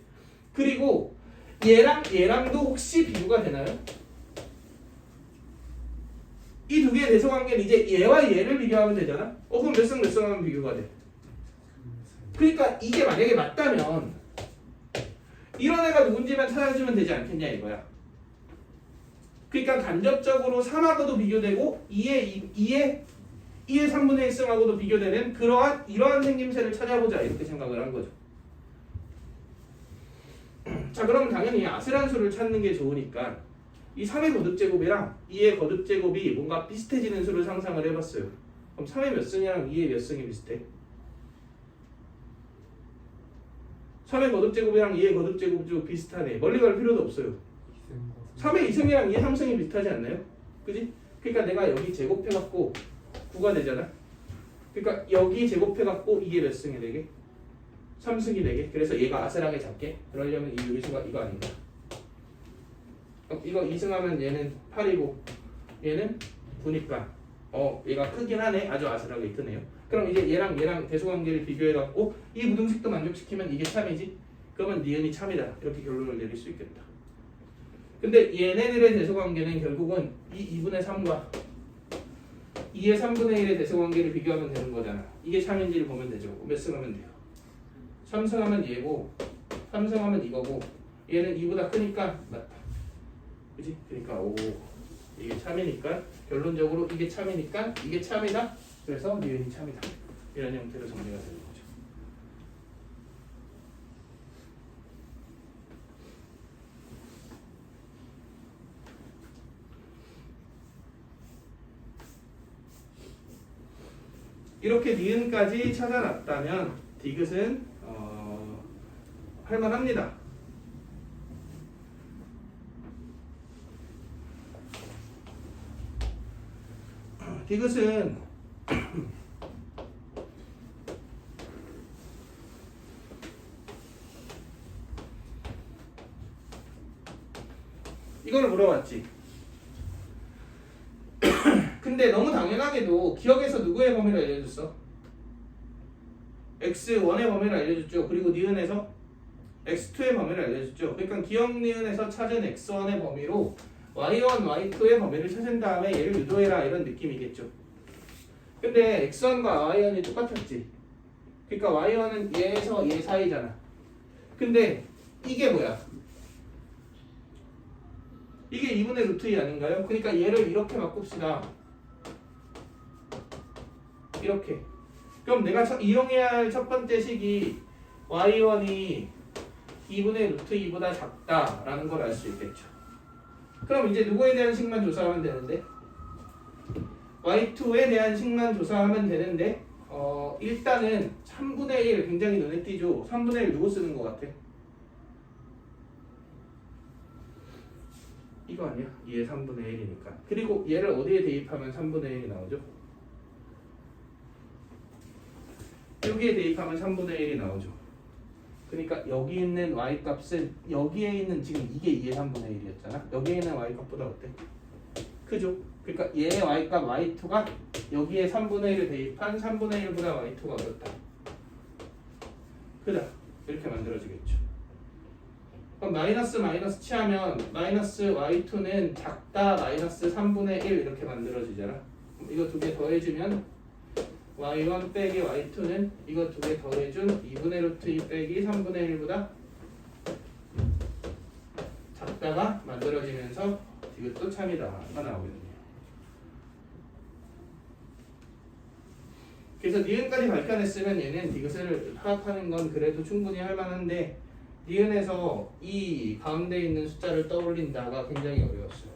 그리고 얘랑도 혹시 비교가 되나요? 이 두 개의 대소관계는 이제 얘와 얘를 비교하면 되잖아. 그럼 몇 승 몇 승 하면 비교가 돼. 그러니까 이게 만약에 맞다면 이런 애가 누군지만 찾아주면 되지 않겠냐 이거야. 그러니까 간접적으로 3하고도 비교되고 2의 3분의 1승하고도 비교되는 이러한 생김새를 찾아보자 이렇게 생각을 한 거죠. 자 그럼 당연히 아슬한수를 찾는 게 좋으니까 이 3의 거듭제곱이랑 2의 거듭제곱이 뭔가 비슷해지는 수를 상상을 해봤어요. 그럼 3의 몇 승이랑 2의 몇 승이 비슷해? 3의 거듭제곱이랑 2의 거듭제곱 좀 비슷하네. 멀리 갈 필요도 없어요. 3의 2승이랑 2의 3승이 비슷하지 않나요? 그지? 그러니까 내가 여기 제곱해갖고 9가 되잖아. 그러니까 여기 제곱해갖고 이게 몇 승이 되게? 3승이 되게. 그래서 얘가 아슬하게 잡게. 그러려면 이 유리수가 이거 아닌가? 이거 2승하면 얘는 8이고 얘는 9니까 얘가 크긴 하네. 아주 아슬하게 크네요. 그럼 이제 얘랑 대소관계를 비교해갖고 이 무등식도 만족시키면 이게 참이지? 그러면 니은이 참이다. 이렇게 결론을 내릴 수 있겠다. 근데 얘네들의 대소관계는 결국은 이 2분의 3과 2의 3분의 1의 대소관계를 비교하면 되는 거잖아. 이게 참인지를 보면 되죠. 몇 승하면 돼요? 3승하면 얘고 3승하면 이거고 얘는 2보다 크니까 맞다. 그치? 그러니까 이게 참이니까 결론적으로 이게 참이니까 이게 참이다. 그래서 니은이 참이다. 이런 형태로 정리가 되는 거죠. 이렇게 니은까지 찾아놨다면 디귿은 할만합니다. 디귿은 이걸 물어봤지. 근데 너무 당연하게도 기억에서 누구의 범위를 알려줬어? x1의 범위를 알려줬죠. 그리고 니은에서 x2의 범위를 알려줬죠. 그러니까 기억 니은에서 찾은 x1의 범위로 y1, y2의 범위를 찾은 다음에 얘를 유도해라 이런 느낌이겠죠. 근데 x1과 y1이 똑같았지. 그러니까 y1은 얘에서 얘 사이잖아. 근데 이게 뭐야? 이게 2분의 루트 2 아닌가요? 그러니까 얘를 이렇게 바꿉시다. 이렇게. 그럼 내가 이용해야 할 첫 번째 식이 y1이 2분의 루트 2보다 작다라는 걸 알 수 있겠죠. 그럼 이제 누구에 대한 식만 조사하면 되는데 y2에 대한 식만 조사하면 되는데 일단은 3분의 1 굉장히 눈에 띄죠. 3분의 1 누구 쓰는 것 같아? 이거 아니야? 얘 3분의 1이니까. 그리고 얘를 어디에 대입하면 3분의 1이 나오죠? 여기에 대입하면 3분의 1이 나오죠. 그러니까 여기 있는 y 값은 여기에 있는 지금 이게 2의 3분의 1이었잖아. 여기에 있는 y 값보다 어때? 크죠? 그러니까 얘의 y 값 y2가 여기에 3분의 1을 대입한 3분의 1보다 y2가 어렵다. 크다. 이렇게 만들어지겠죠. 그럼 마이너스 마이너스 취하면 마이너스 y2는 작다 마이너스 3분의 1 이렇게 만들어지잖아. 이거 두 개 더해주면 y1 빼기 y2는 이거 두 개 더해준 2분의 루트 2 빼기 3분의 1보다 작다가 만들어지면서 이것도 참이다가 나오거든요. 그래서 니은까지 밝혀냈으면 얘는 이것을 파악하는 건 그래도 충분히 할 만한데 니은에서 이 가운데 있는 숫자를 떠올린다가 굉장히 어려웠어요.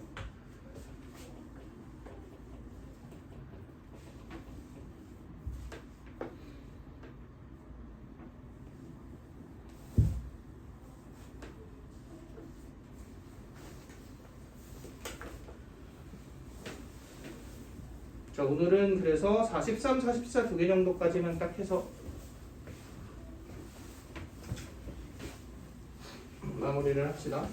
자, 오늘은 그래서 43, 44 두 개 정도까지만 딱 해서 마무리를 합시다.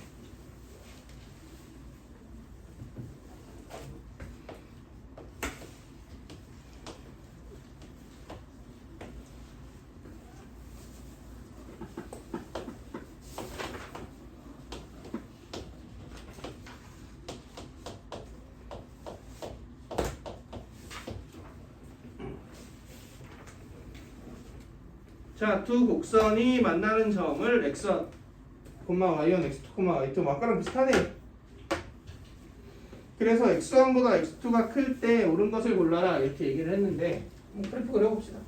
자, 두 곡선이 만나는 점을 x1, y1, x2, y2 뭐 아까랑 비슷하네요. 그래서 x1보다 x2가 클 때 옳은 것을 골라라 이렇게 얘기를 했는데 그래프 그려봅시다.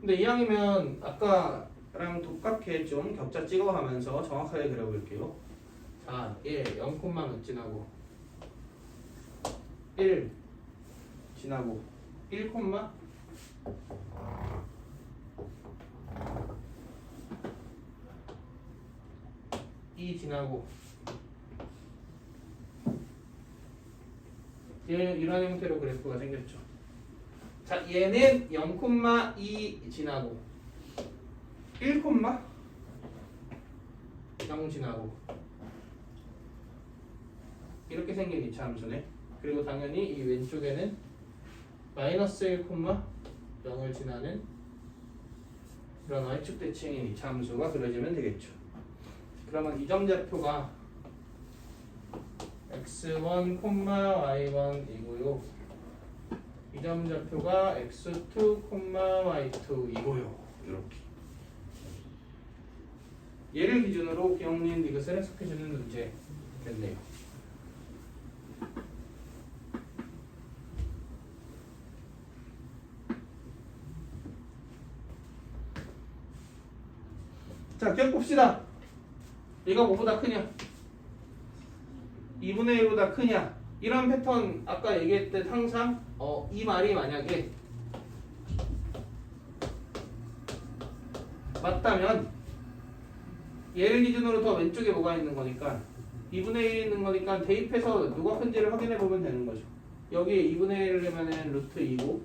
근데 이왕이면 아까랑 똑같게 좀 격자 찍어가면서 정확하게 그려볼게요. 자, 얘 0, 몇 지나고 1 지나고 1, 2 지나고 이런 형태로 그래프가 생겼죠. 자, 얘는 0,2 지나고 1, 0 지나고 이렇게 생긴 이차 함수네. 그리고 당연히 이 왼쪽에는 마이너스 1, 0을 지나는 이런 y축 대칭인 이차 함수가 그려지면 되겠죠. 그러면 이 점좌표가 x1, y1이고요. 이 점좌표가 x2, y2이고요. 이렇게. 얘를 기준으로 기억닌 이것을 해석해주는 문제 됐네요. 자, 기억 봅시다. 얘가 뭐보다 크냐? 2분의 1보다 크냐? 이런 패턴 아까 얘기했듯 항상 이 말이 만약에 맞다면 얘를 기준으로 더 왼쪽에 뭐가 있는 거니까 2분의 1이 있는 거니까 대입해서 누가 큰지를 확인해 보면 되는 거죠. 여기에 2분의 1을 내면은 루트 2고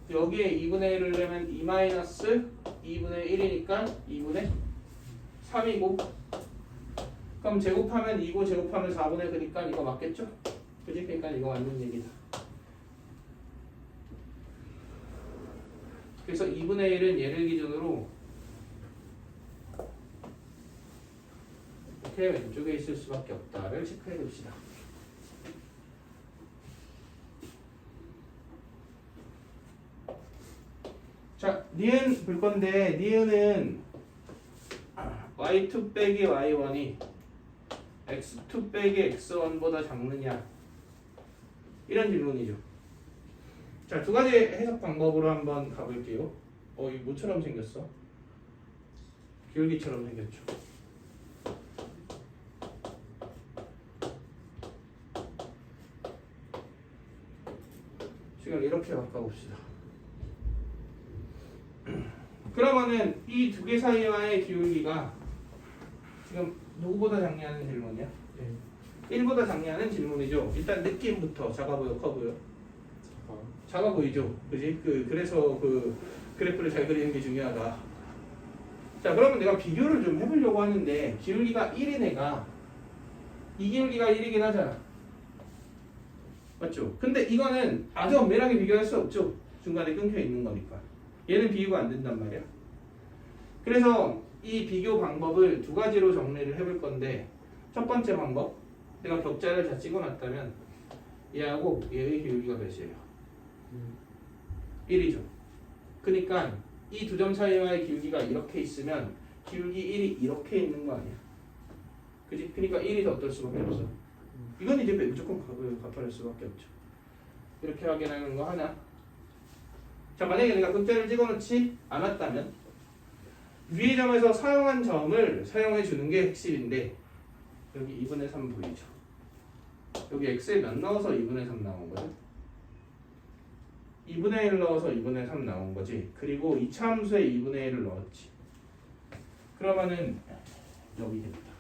여기에 2분의 1을 내면 2 마이너스 2분의 1이니까 2분의 3이고 그럼 제곱하면 2고 제곱하면 4분의 그니까 이거 맞겠죠? 그지? 그러니까 이거 맞는 얘기다. 그래서 2분의 1은 얘를 기준으로 이렇게 왼쪽에 있을 수밖에 없다를 체크해 둡시다. 자, 니은 볼 건데 니은은 y2 빼기 y1이 x2 빼기 x1보다 작느냐 이런 질문이죠. 자, 두 가지 해석 방법으로 한번 가볼게요. 이거 뭐처럼 생겼어? 기울기처럼 생겼죠. 지금 이렇게 바꿔봅시다. 그러면은 이 두 개 사이와의 기울기가 지금 누구보다 작냐는 질문이야? 1보다 작냐는 질문이죠. 일단 느낌부터 작아 보여, 커 보여? 작아 보이죠? 그지? 그래서 그 그래프를 잘 그리는 게 중요하다. 자, 그러면 내가 비교를 좀 해보려고 하는데 기울기가 1인 애가 이 기울기가 1이긴 하잖아. 맞죠? 근데 이거는 아주 엄밀하게 비교할 수 없죠. 중간에 끊겨 있는 거니까. 얘는 비교가 안 된단 말이야. 그래서 이 비교 방법을 두 가지로 정리를 해볼 건데 첫 번째 방법, 내가 격자를 다 찍어놨다면 얘하고 얘의 기울기가 몇이에요? 1이죠. 그러니까 이 두 점 사이와의 기울기가 이렇게 있으면 기울기 1이 이렇게 있는 거 아니야? 그지? 그러니까 1이 더 어떨 수밖에 없어. 이건 이제 무조건 갚아낼 수밖에 없죠. 이렇게 확인하는 거 하나. 자, 만약에 내가 극자를 찍어놓지 않았다면 위의 점에서 사용한 점을 사용해 주는 게 핵심인데 여기 2분의 3 보이죠? 여기 x에 몇 넣어서 2분의 3 나온 거죠? 2분의 1 넣어서 2분의 3 나온 거지. 그리고 이차 함수에 2분의 1을 넣었지. 그러면은 여기 됩니다.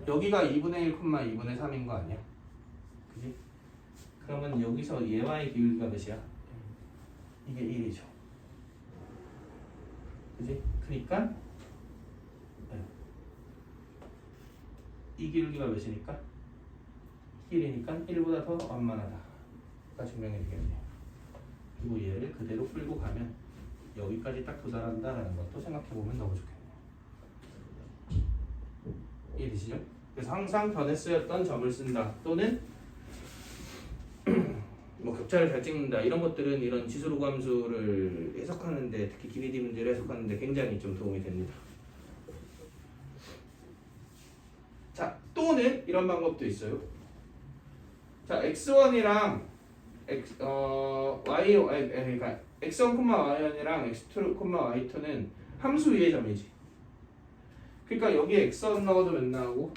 여기가 2분의 1, 2분의 3인 거 아니야? 그지? 그러면 여기서 얘와의 기울기가 몇이야? 이게 1이죠. 그지? 그니까 이 기울기가 몇이니까? 1이니까 1보다 더 완만하다가 증명이 되겠네요. 그리고 얘를 그대로 끌고 가면 여기까지 딱 도달한다라는 것도 생각해보면 너무 좋겠네요. 이해되시죠? 그래서 항상 변에 쓰였던 점을 쓴다 또는 뭐 격자를 잘 찍는다 이런 것들은 이런 지수로그 함수를 해석하는데 특히 기니디 문제를 해석하는데 굉장히 좀 도움이 됩니다. 자, 또는 이런 방법도 있어요. 자, x1이랑 그러니까 x1, y1이랑 x2, y2는 함수 위의 점이지. 그러니까 여기에 x1 넣어도 몇 나오고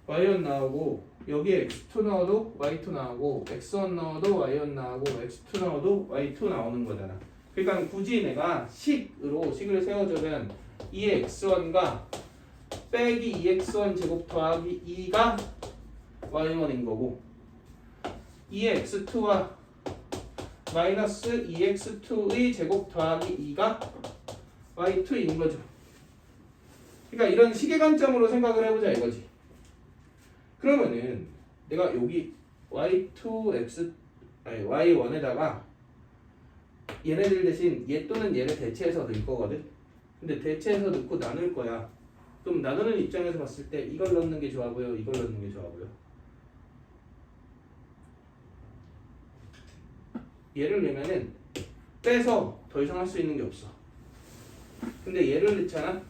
y1 나오고 여기에 x2 넣어도 y2 나오고 x1 넣어도 y1 나오고 x2 넣어도 y2 나오는 거잖아. 그러니까 굳이 내가 식을 세워주면 2의 x1과 빼기 2x1 제곱 더하기 2가 y1인 거고 2의 x2와 마이너스 2x2의 제곱 더하기 2가 y2인 거죠. 그러니까 이런 식의 관점으로 생각을 해보자 이거지. 그러면은 내가 여기 y1에다가 얘네들 대신 얘 또는 얘를 대체해서 넣을 거거든. 근데 대체해서 넣고 나눌 거야. 그럼 나누는 입장에서 봤을 때 이걸 넣는 게 좋아 보여? 이걸 넣는 게 좋아 보여? 얘를 내면은 빼서 더 이상 할 수 있는 게 없어. 근데 얘를 넣잖아?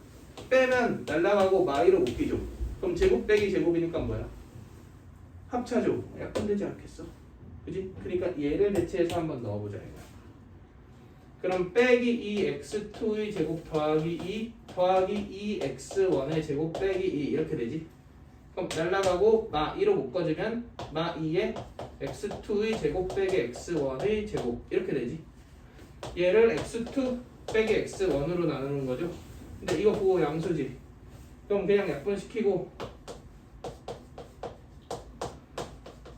빼면 날라가고 마이로 묶이죠. 그럼 제곱 빼기 제곱이니까 뭐야? 합차죠. 약간 되지 않겠어? 그지? 그러니까 얘를 대체해서 한번 넣어보자 이거야. 그럼 빼기 2x2의 제곱 더하기 2 더하기 2x1의 제곱 빼기 2 이렇게 되지? 그럼 날라가고 마 2로 묶어주면 마 2에 x2의 제곱 빼기 x1의 제곱 이렇게 되지? 얘를 x2 빼기 x1으로 나누는 거죠. 근데 이거 보고 양수지. 그럼 그냥 약분시키고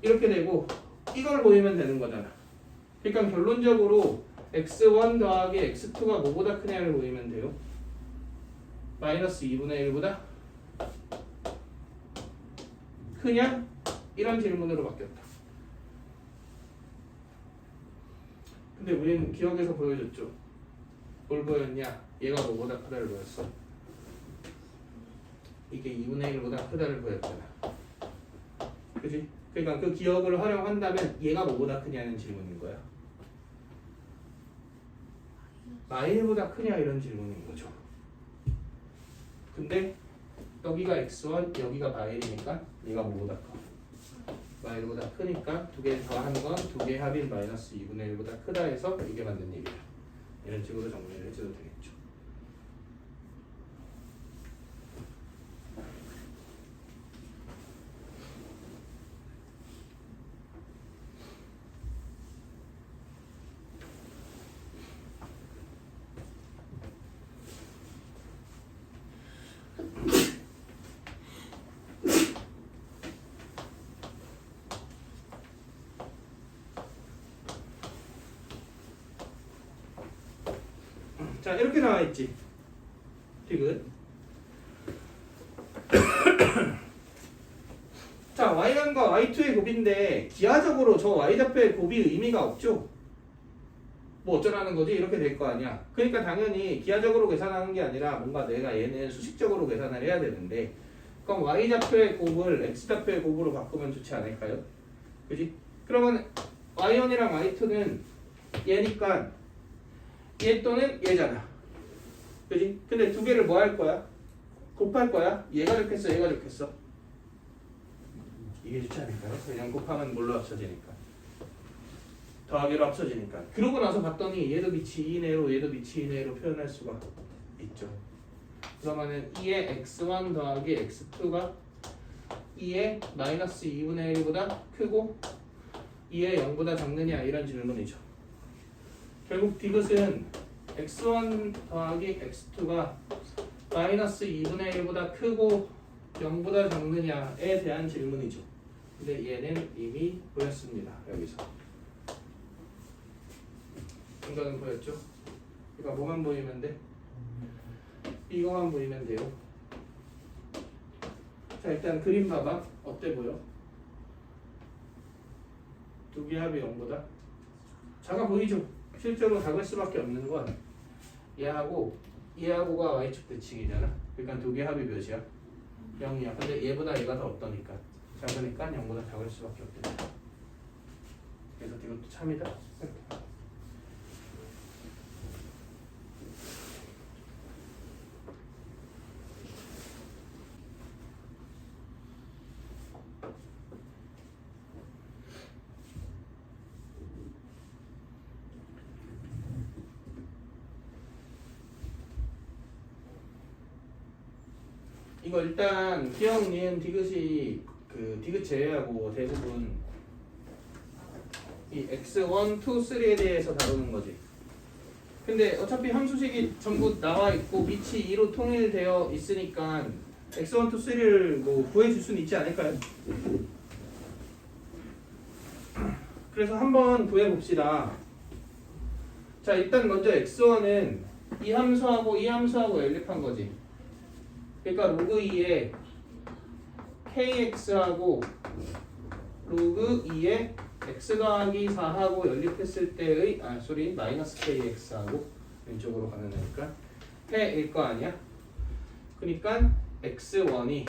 이렇게 되고 이걸 보이면 되는 거잖아. 그러니까 결론적으로 x1 더하기 x2가 뭐보다 크냐를 보이면 돼요. 마이너스 2분의 1보다 크냐? 이런 질문으로 바뀌었다. 근데 우리는 기억에서 보여줬죠. 뭘 보였냐? 얘가 뭐보다 크다를 보였어. 이게 2분의 1보다 크다를 보였잖아. 그지? 그러니까 그 기억을 활용한다면 얘가 뭐보다 크냐는 질문인 거야. 마일보다 크냐 이런 질문인 거죠. 근데 여기가 x1, 여기가 마일이니까 얘가 뭐보다 커? 마일보다 크니까 두 개 더한 건 두 개 합인 마이너스 2분의 1보다 크다 해서 이게 맞는 얘기다. 이런 식으로 정리를 해줘도 되겠죠. 자, 이렇게 나와 있지. 디귿. 자, y1과 y2의 곱인데 기하적으로 저 y좌표의 곱이 의미가 없죠. 뭐 어쩌라는 거지? 이렇게 될 거 아니야. 그러니까 당연히 기하적으로 계산하는 게 아니라 뭔가 내가 얘는 수식적으로 계산을 해야 되는데, 그럼 y좌표의 곱을 x좌표의 곱으로 바꾸면 좋지 않을까요? 그지? 그러면 y1이랑 y2는 얘니까 얘 또는 얘잖아. 그지? 근데 두 개를 뭐 할 거야? 곱할 거야? 얘가 좋겠어? 얘가 좋겠어? 이게 좋지 않을까요? 그냥 곱하면 뭘로 합쳐지니까? 더하기로 합쳐지니까. 그러고 나서 봤더니 얘도 밑이 2내로 얘도 밑이 2내로 표현할 수가 있죠. 그러면은 2의 x1 더하기 x2가 2의 마이너스 2분의 1보다 크고 2의 0보다 작느냐 이런 질문이죠. 결국 디귿은 x1 더하기 x2가 마이너스 2분의 1보다 크고 0보다 작느냐에 대한 질문이죠. 근데 얘는 이미 보였습니다. 여기서 이거는 보였죠? 그러니까 뭐만 보이면 돼? 이거만 보이면 돼요. 자, 일단 그림 봐봐. 어때 보여? 두 개 합이 0보다 작아 보이죠? 실제로 작을 수밖에 없는 건 얘하고가 y축 대칭이잖아. 그러니까 두 개 합이 몇이야? 0이야. 근데 얘보다 얘가 더 없다니까. 작으니까 0보다 작을 수밖에 없겠다. 그래서 이것도 참이다. 이거 일단 기억, 니은, 디귿이 그 디귿 제외하고 대부분 이 x1, 2, 3에 대해서 다루는 거지. 근데 어차피 함수식이 전부 나와 있고 밑이 2로 통일되어 있으니까 x1, 2, 3를 뭐 구해줄 수는 있지 않을까요? 그래서 한번 구해봅시다. 자, 일단 먼저 x1은 이 함수하고 연립한 거지. 그러니까 로그 2에 kx하고 로그 2에 x 더하기 4하고 연립했을 때의 마이너스 kx하고 왼쪽으로 가는 거니까 해일 거 아니야? 그러니까 x1이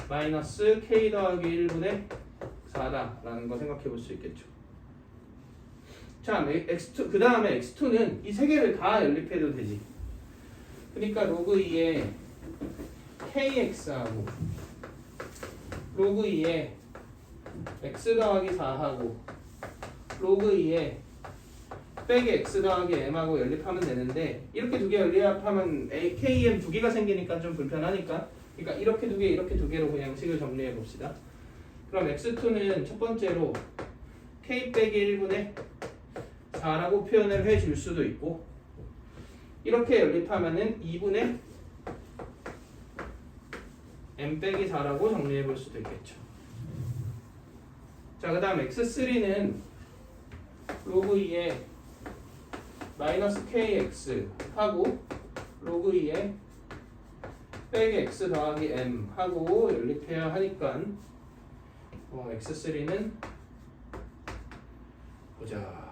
마이너스 k 더하기 1분의 4다라는 거 생각해 볼 수 있겠죠. 자, x2 그 다음에 x2는 이 세 개를 다 연립해도 되지. 그러니까 로그 2에 kx하고 로그 2에 x 더하기 4하고 로그 2에 빼기 x 더하기 m하고 연립하면 되는데, 이렇게 두 개 연립하면 km 두 개가 생기니까 좀 불편하니까, 그러니까 이렇게 두 개 이렇게 두 개로 그냥 식을 정리해 봅시다. 그럼 x2는 첫 번째로 k 빼기 1분의 4라고 표현을 해줄 수도 있고 이렇게 연립하면은 2분의 m 빼기 4라고 정리해 볼 수도 있겠죠. 자, 그 다음 x3는 로그 2의 마이너스 kx 하고 로그 2의 빼기 x 더하기 m 하고 연립해야 하니까 x3는 보자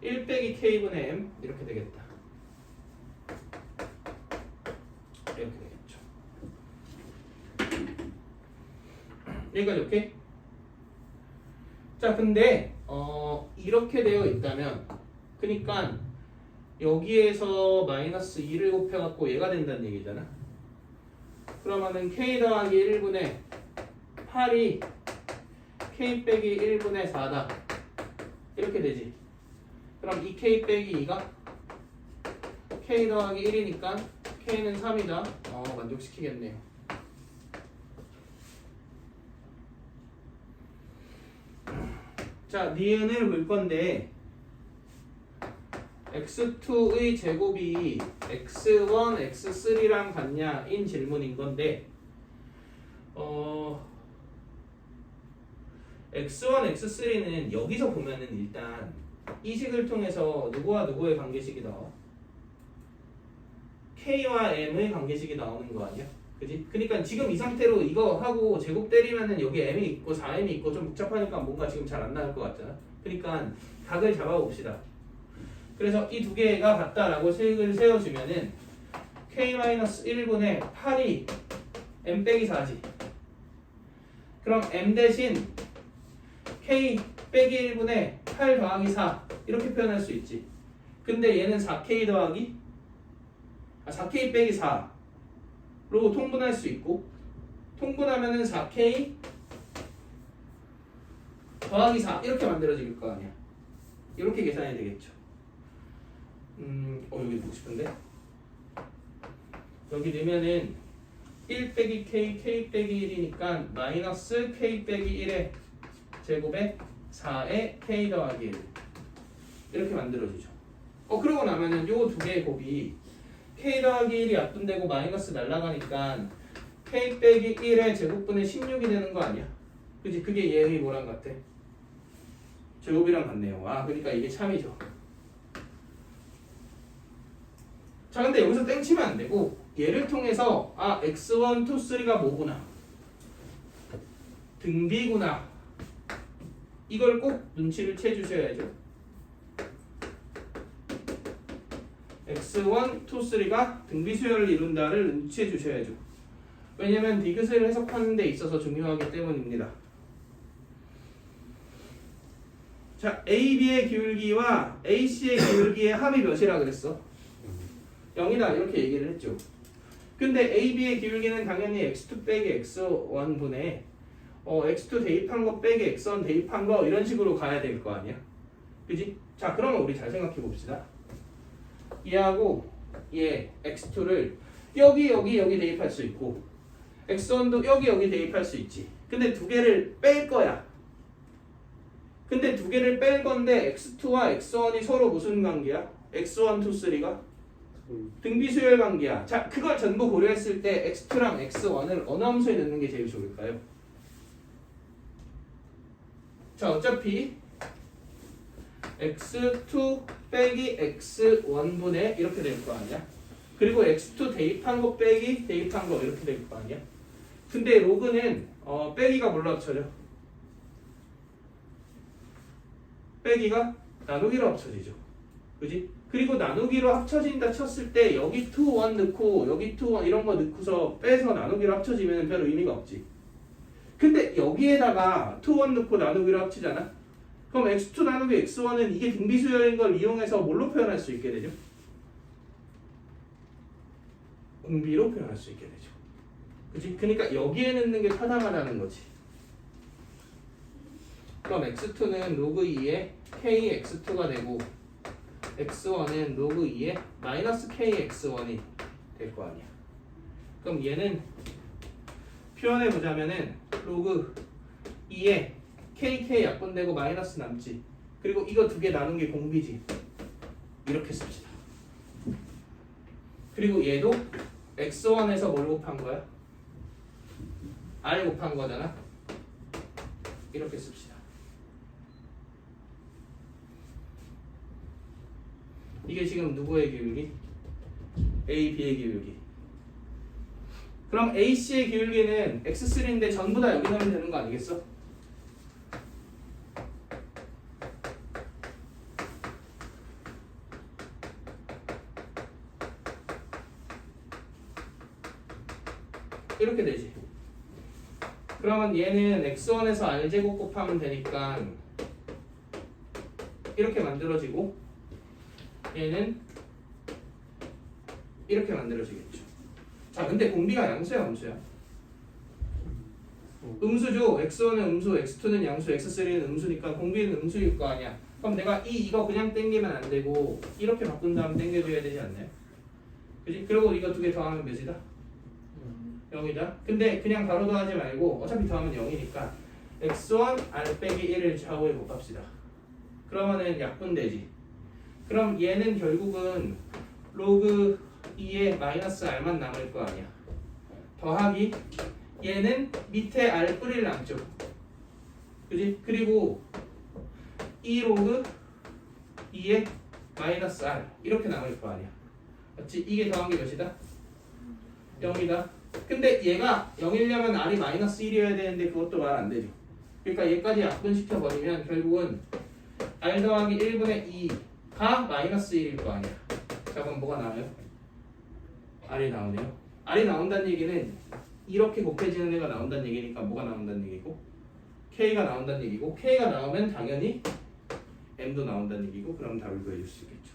1 빼기 k분의 m 이렇게 되겠다. 이렇게 되겠죠. 여기까지 오케이? 자, 근데 이렇게 되어 있다면 그러니까 여기에서 마이너스 2를 곱해갖고 얘가 된다는 얘기잖아. 그러면은 k 더하기 1분의 8이 k 빼기 1분의 4다 이렇게 되지. 그럼 이 k 빼기 2가 k 더하기 1이니까 k는 3이다. 만족시키겠네요. 자, 니은을 볼 건데 x2의 제곱이 x1, x3랑 같냐 인 질문인 건데 x1, x3는 여기서 보면은 일단 이 식을 통해서 누구와 누구의 관계식이 나와? k와 m의 관계식이 나오는 거 아니야? 그지? 그러니까 지금 이 상태로 이거 하고 제곱 때리면은 여기 m이 있고 4m이 있고 좀 복잡하니까 뭔가 지금 잘 안 나올 것 같잖아. 그러니까 각을 잡아봅시다. 그래서 이 두 개가 같다라고 식을 세워주면은 k-1분의 8이 m 빼기 4지. 그럼 m 대신 k 빼기 1분의 8 더하기 4 이렇게 표현할 수 있지. 근데 얘는 4k 더하기 4k 빼기 4로 통분할 수 있고 통분하면은 4k 더하기 4 이렇게 만들어질 거 아니야. 이렇게 계산이 되겠죠. 여기 보고 싶은데 여기 넣으면은 1 빼기 k, k 빼기 1이니까 마이너스 k 빼기 1의 제곱에 4의 k 더하기 1 이렇게 만들어지죠. 그러고 나면은 요 두 개의 곱이 k 더하기 1이 약분되고 마이너스 날라가니까 k 빼기 1의 제곱분의 16이 되는 거 아니야? 그치? 그게 얘의 뭐랑 같아? 제곱이랑 같네요. 그러니까 이게 참이죠. 자, 근데 여기서 땡치면 안 되고 얘를 통해서 x1, 2, 3가 뭐구나 등비구나 이걸 꼭 눈치를 채주셔야죠. x1, 2, 3가 등비 수열을 이룬다를 눈치해 주셔야죠. 왜냐면 디귿을 해석하는 데 있어서 중요하기 때문입니다. 자, AB의 기울기와 AC의 기울기의 합이 몇이라 그랬어? 0이다 이렇게 얘기를 했죠. 근데 AB의 기울기는 당연히 x2 빼기 x1분의 x2 대입한 거 빼기 x1 대입한 거 이런 식으로 가야 될 거 아니야? 그지? 자, 그러면 우리 잘 생각해 봅시다. 얘하고 얘 x2를 여기 대입할 수 있고 x1도 여기 대입할 수 있지. 근데 두 개를 뺄 거야. 근데 두 개를 뺄 건데 x2와 x1이 서로 무슨 관계야? x1, 2, 3가 등비수열 관계야. 자, 그걸 전부 고려했을 때 x2랑 x1을 어느 함수에 넣는 게 제일 좋을까요? 자, 어차피 x2 빼기 x1분의 이렇게 될 거 아니야? 그리고 x2 대입한 거 빼기 대입한 거 이렇게 될 거 아니야? 근데 로그는 빼기가 뭘로 합쳐져? 빼기가 나누기로 합쳐지죠. 그지? 그리고 나누기로 합쳐진다 쳤을 때 여기 2, 1 넣고 여기 2, 1 이런 거 넣고서 빼서 나누기로 합쳐지면 별 의미가 없지. 근데 여기에다가 2, 1 넣고 나누기로 합치잖아? 그럼 x2 나누기 x1은 이게 등비수열인 걸 이용해서 뭘로 표현할 수 있게 되죠? 공비로 표현할 수 있게 되죠. 그치? 그러니까 여기에 넣는 게 타당하다는 거지. 그럼 x2는 로그 2의 kx2가 되고 x1은 로그 2의 마이너스 kx1이 될 거 아니야. 그럼 얘는 표현해 보자면은 로그 2의 kk 약분되고 마이너스 남지. 그리고 이거 두 개 나눈 게 공비지. 이렇게 씁시다. 그리고 얘도 x1에서 뭘 곱한 거야? r 곱한 거잖아. 이렇게 씁시다. 이게 지금 누구의 기울기? A, B의 기울기. 그럼 A, C의 기울기는 x3인데 전부 다 여기 넣으면 되는 거 아니겠어? 이렇게 되지. 그러면 얘는 x1에서 r제곱 곱하면 되니까 이렇게 만들어지고 얘는 이렇게 만들어지겠죠. 자, 근데 공비가 양수야, 음수야? 음수죠. x1은 음수, x2는 양수, x3는 음수니까 공비는 음수일 거 아니야. 그럼 내가 이거 그냥 땡기면 안 되고 이렇게 바꾼 다음 땡겨줘야 되지 않나요? 그지? 그리고 이거 두 개 더하면 몇이다? 0이다. 근데 그냥 바로 더하지 말고 어차피 더하면 0이니까 x1 r 빼기 1을 좌우에 곱합시다. 그러면은 약분되지. 그럼 얘는 결국은 로그 2에 마이너스 r만 남을 거 아니야. 더하기 얘는 밑에 r 뿌리를 남죠. 그지? 그리고 2 로그 2에 마이너스 r 이렇게 남을 거 아니야. 맞지? 이게 더한 게 몇이다? 0이다. 근데 얘가 0이려면 r이 마이너스 1이어야 되는데 그것도 말 안 되죠. 그러니까 얘까지 약분시켜 버리면 결국은 r 더하기 1분의 2가 마이너스 1일 거 아니야. 자, 그럼 뭐가 나와요? r이 나오네요. r이 나온다는 얘기는 이렇게 곱해지는 애가 나온다는 얘기니까 뭐가 나온다는 얘기고 k가 나온다는 얘기고 k가 나오면 당연히 m도 나온다는 얘기고 그럼 답을 구해줄 수 있겠죠.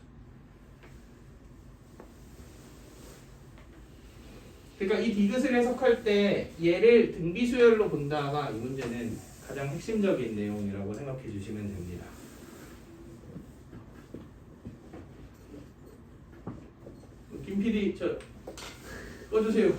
그러니까 이 디귿을 해석할 때 얘를 등비수열로 본다가 이 문제는 가장 핵심적인 내용이라고 생각해 주시면 됩니다. 김 PD 저 꺼주세요.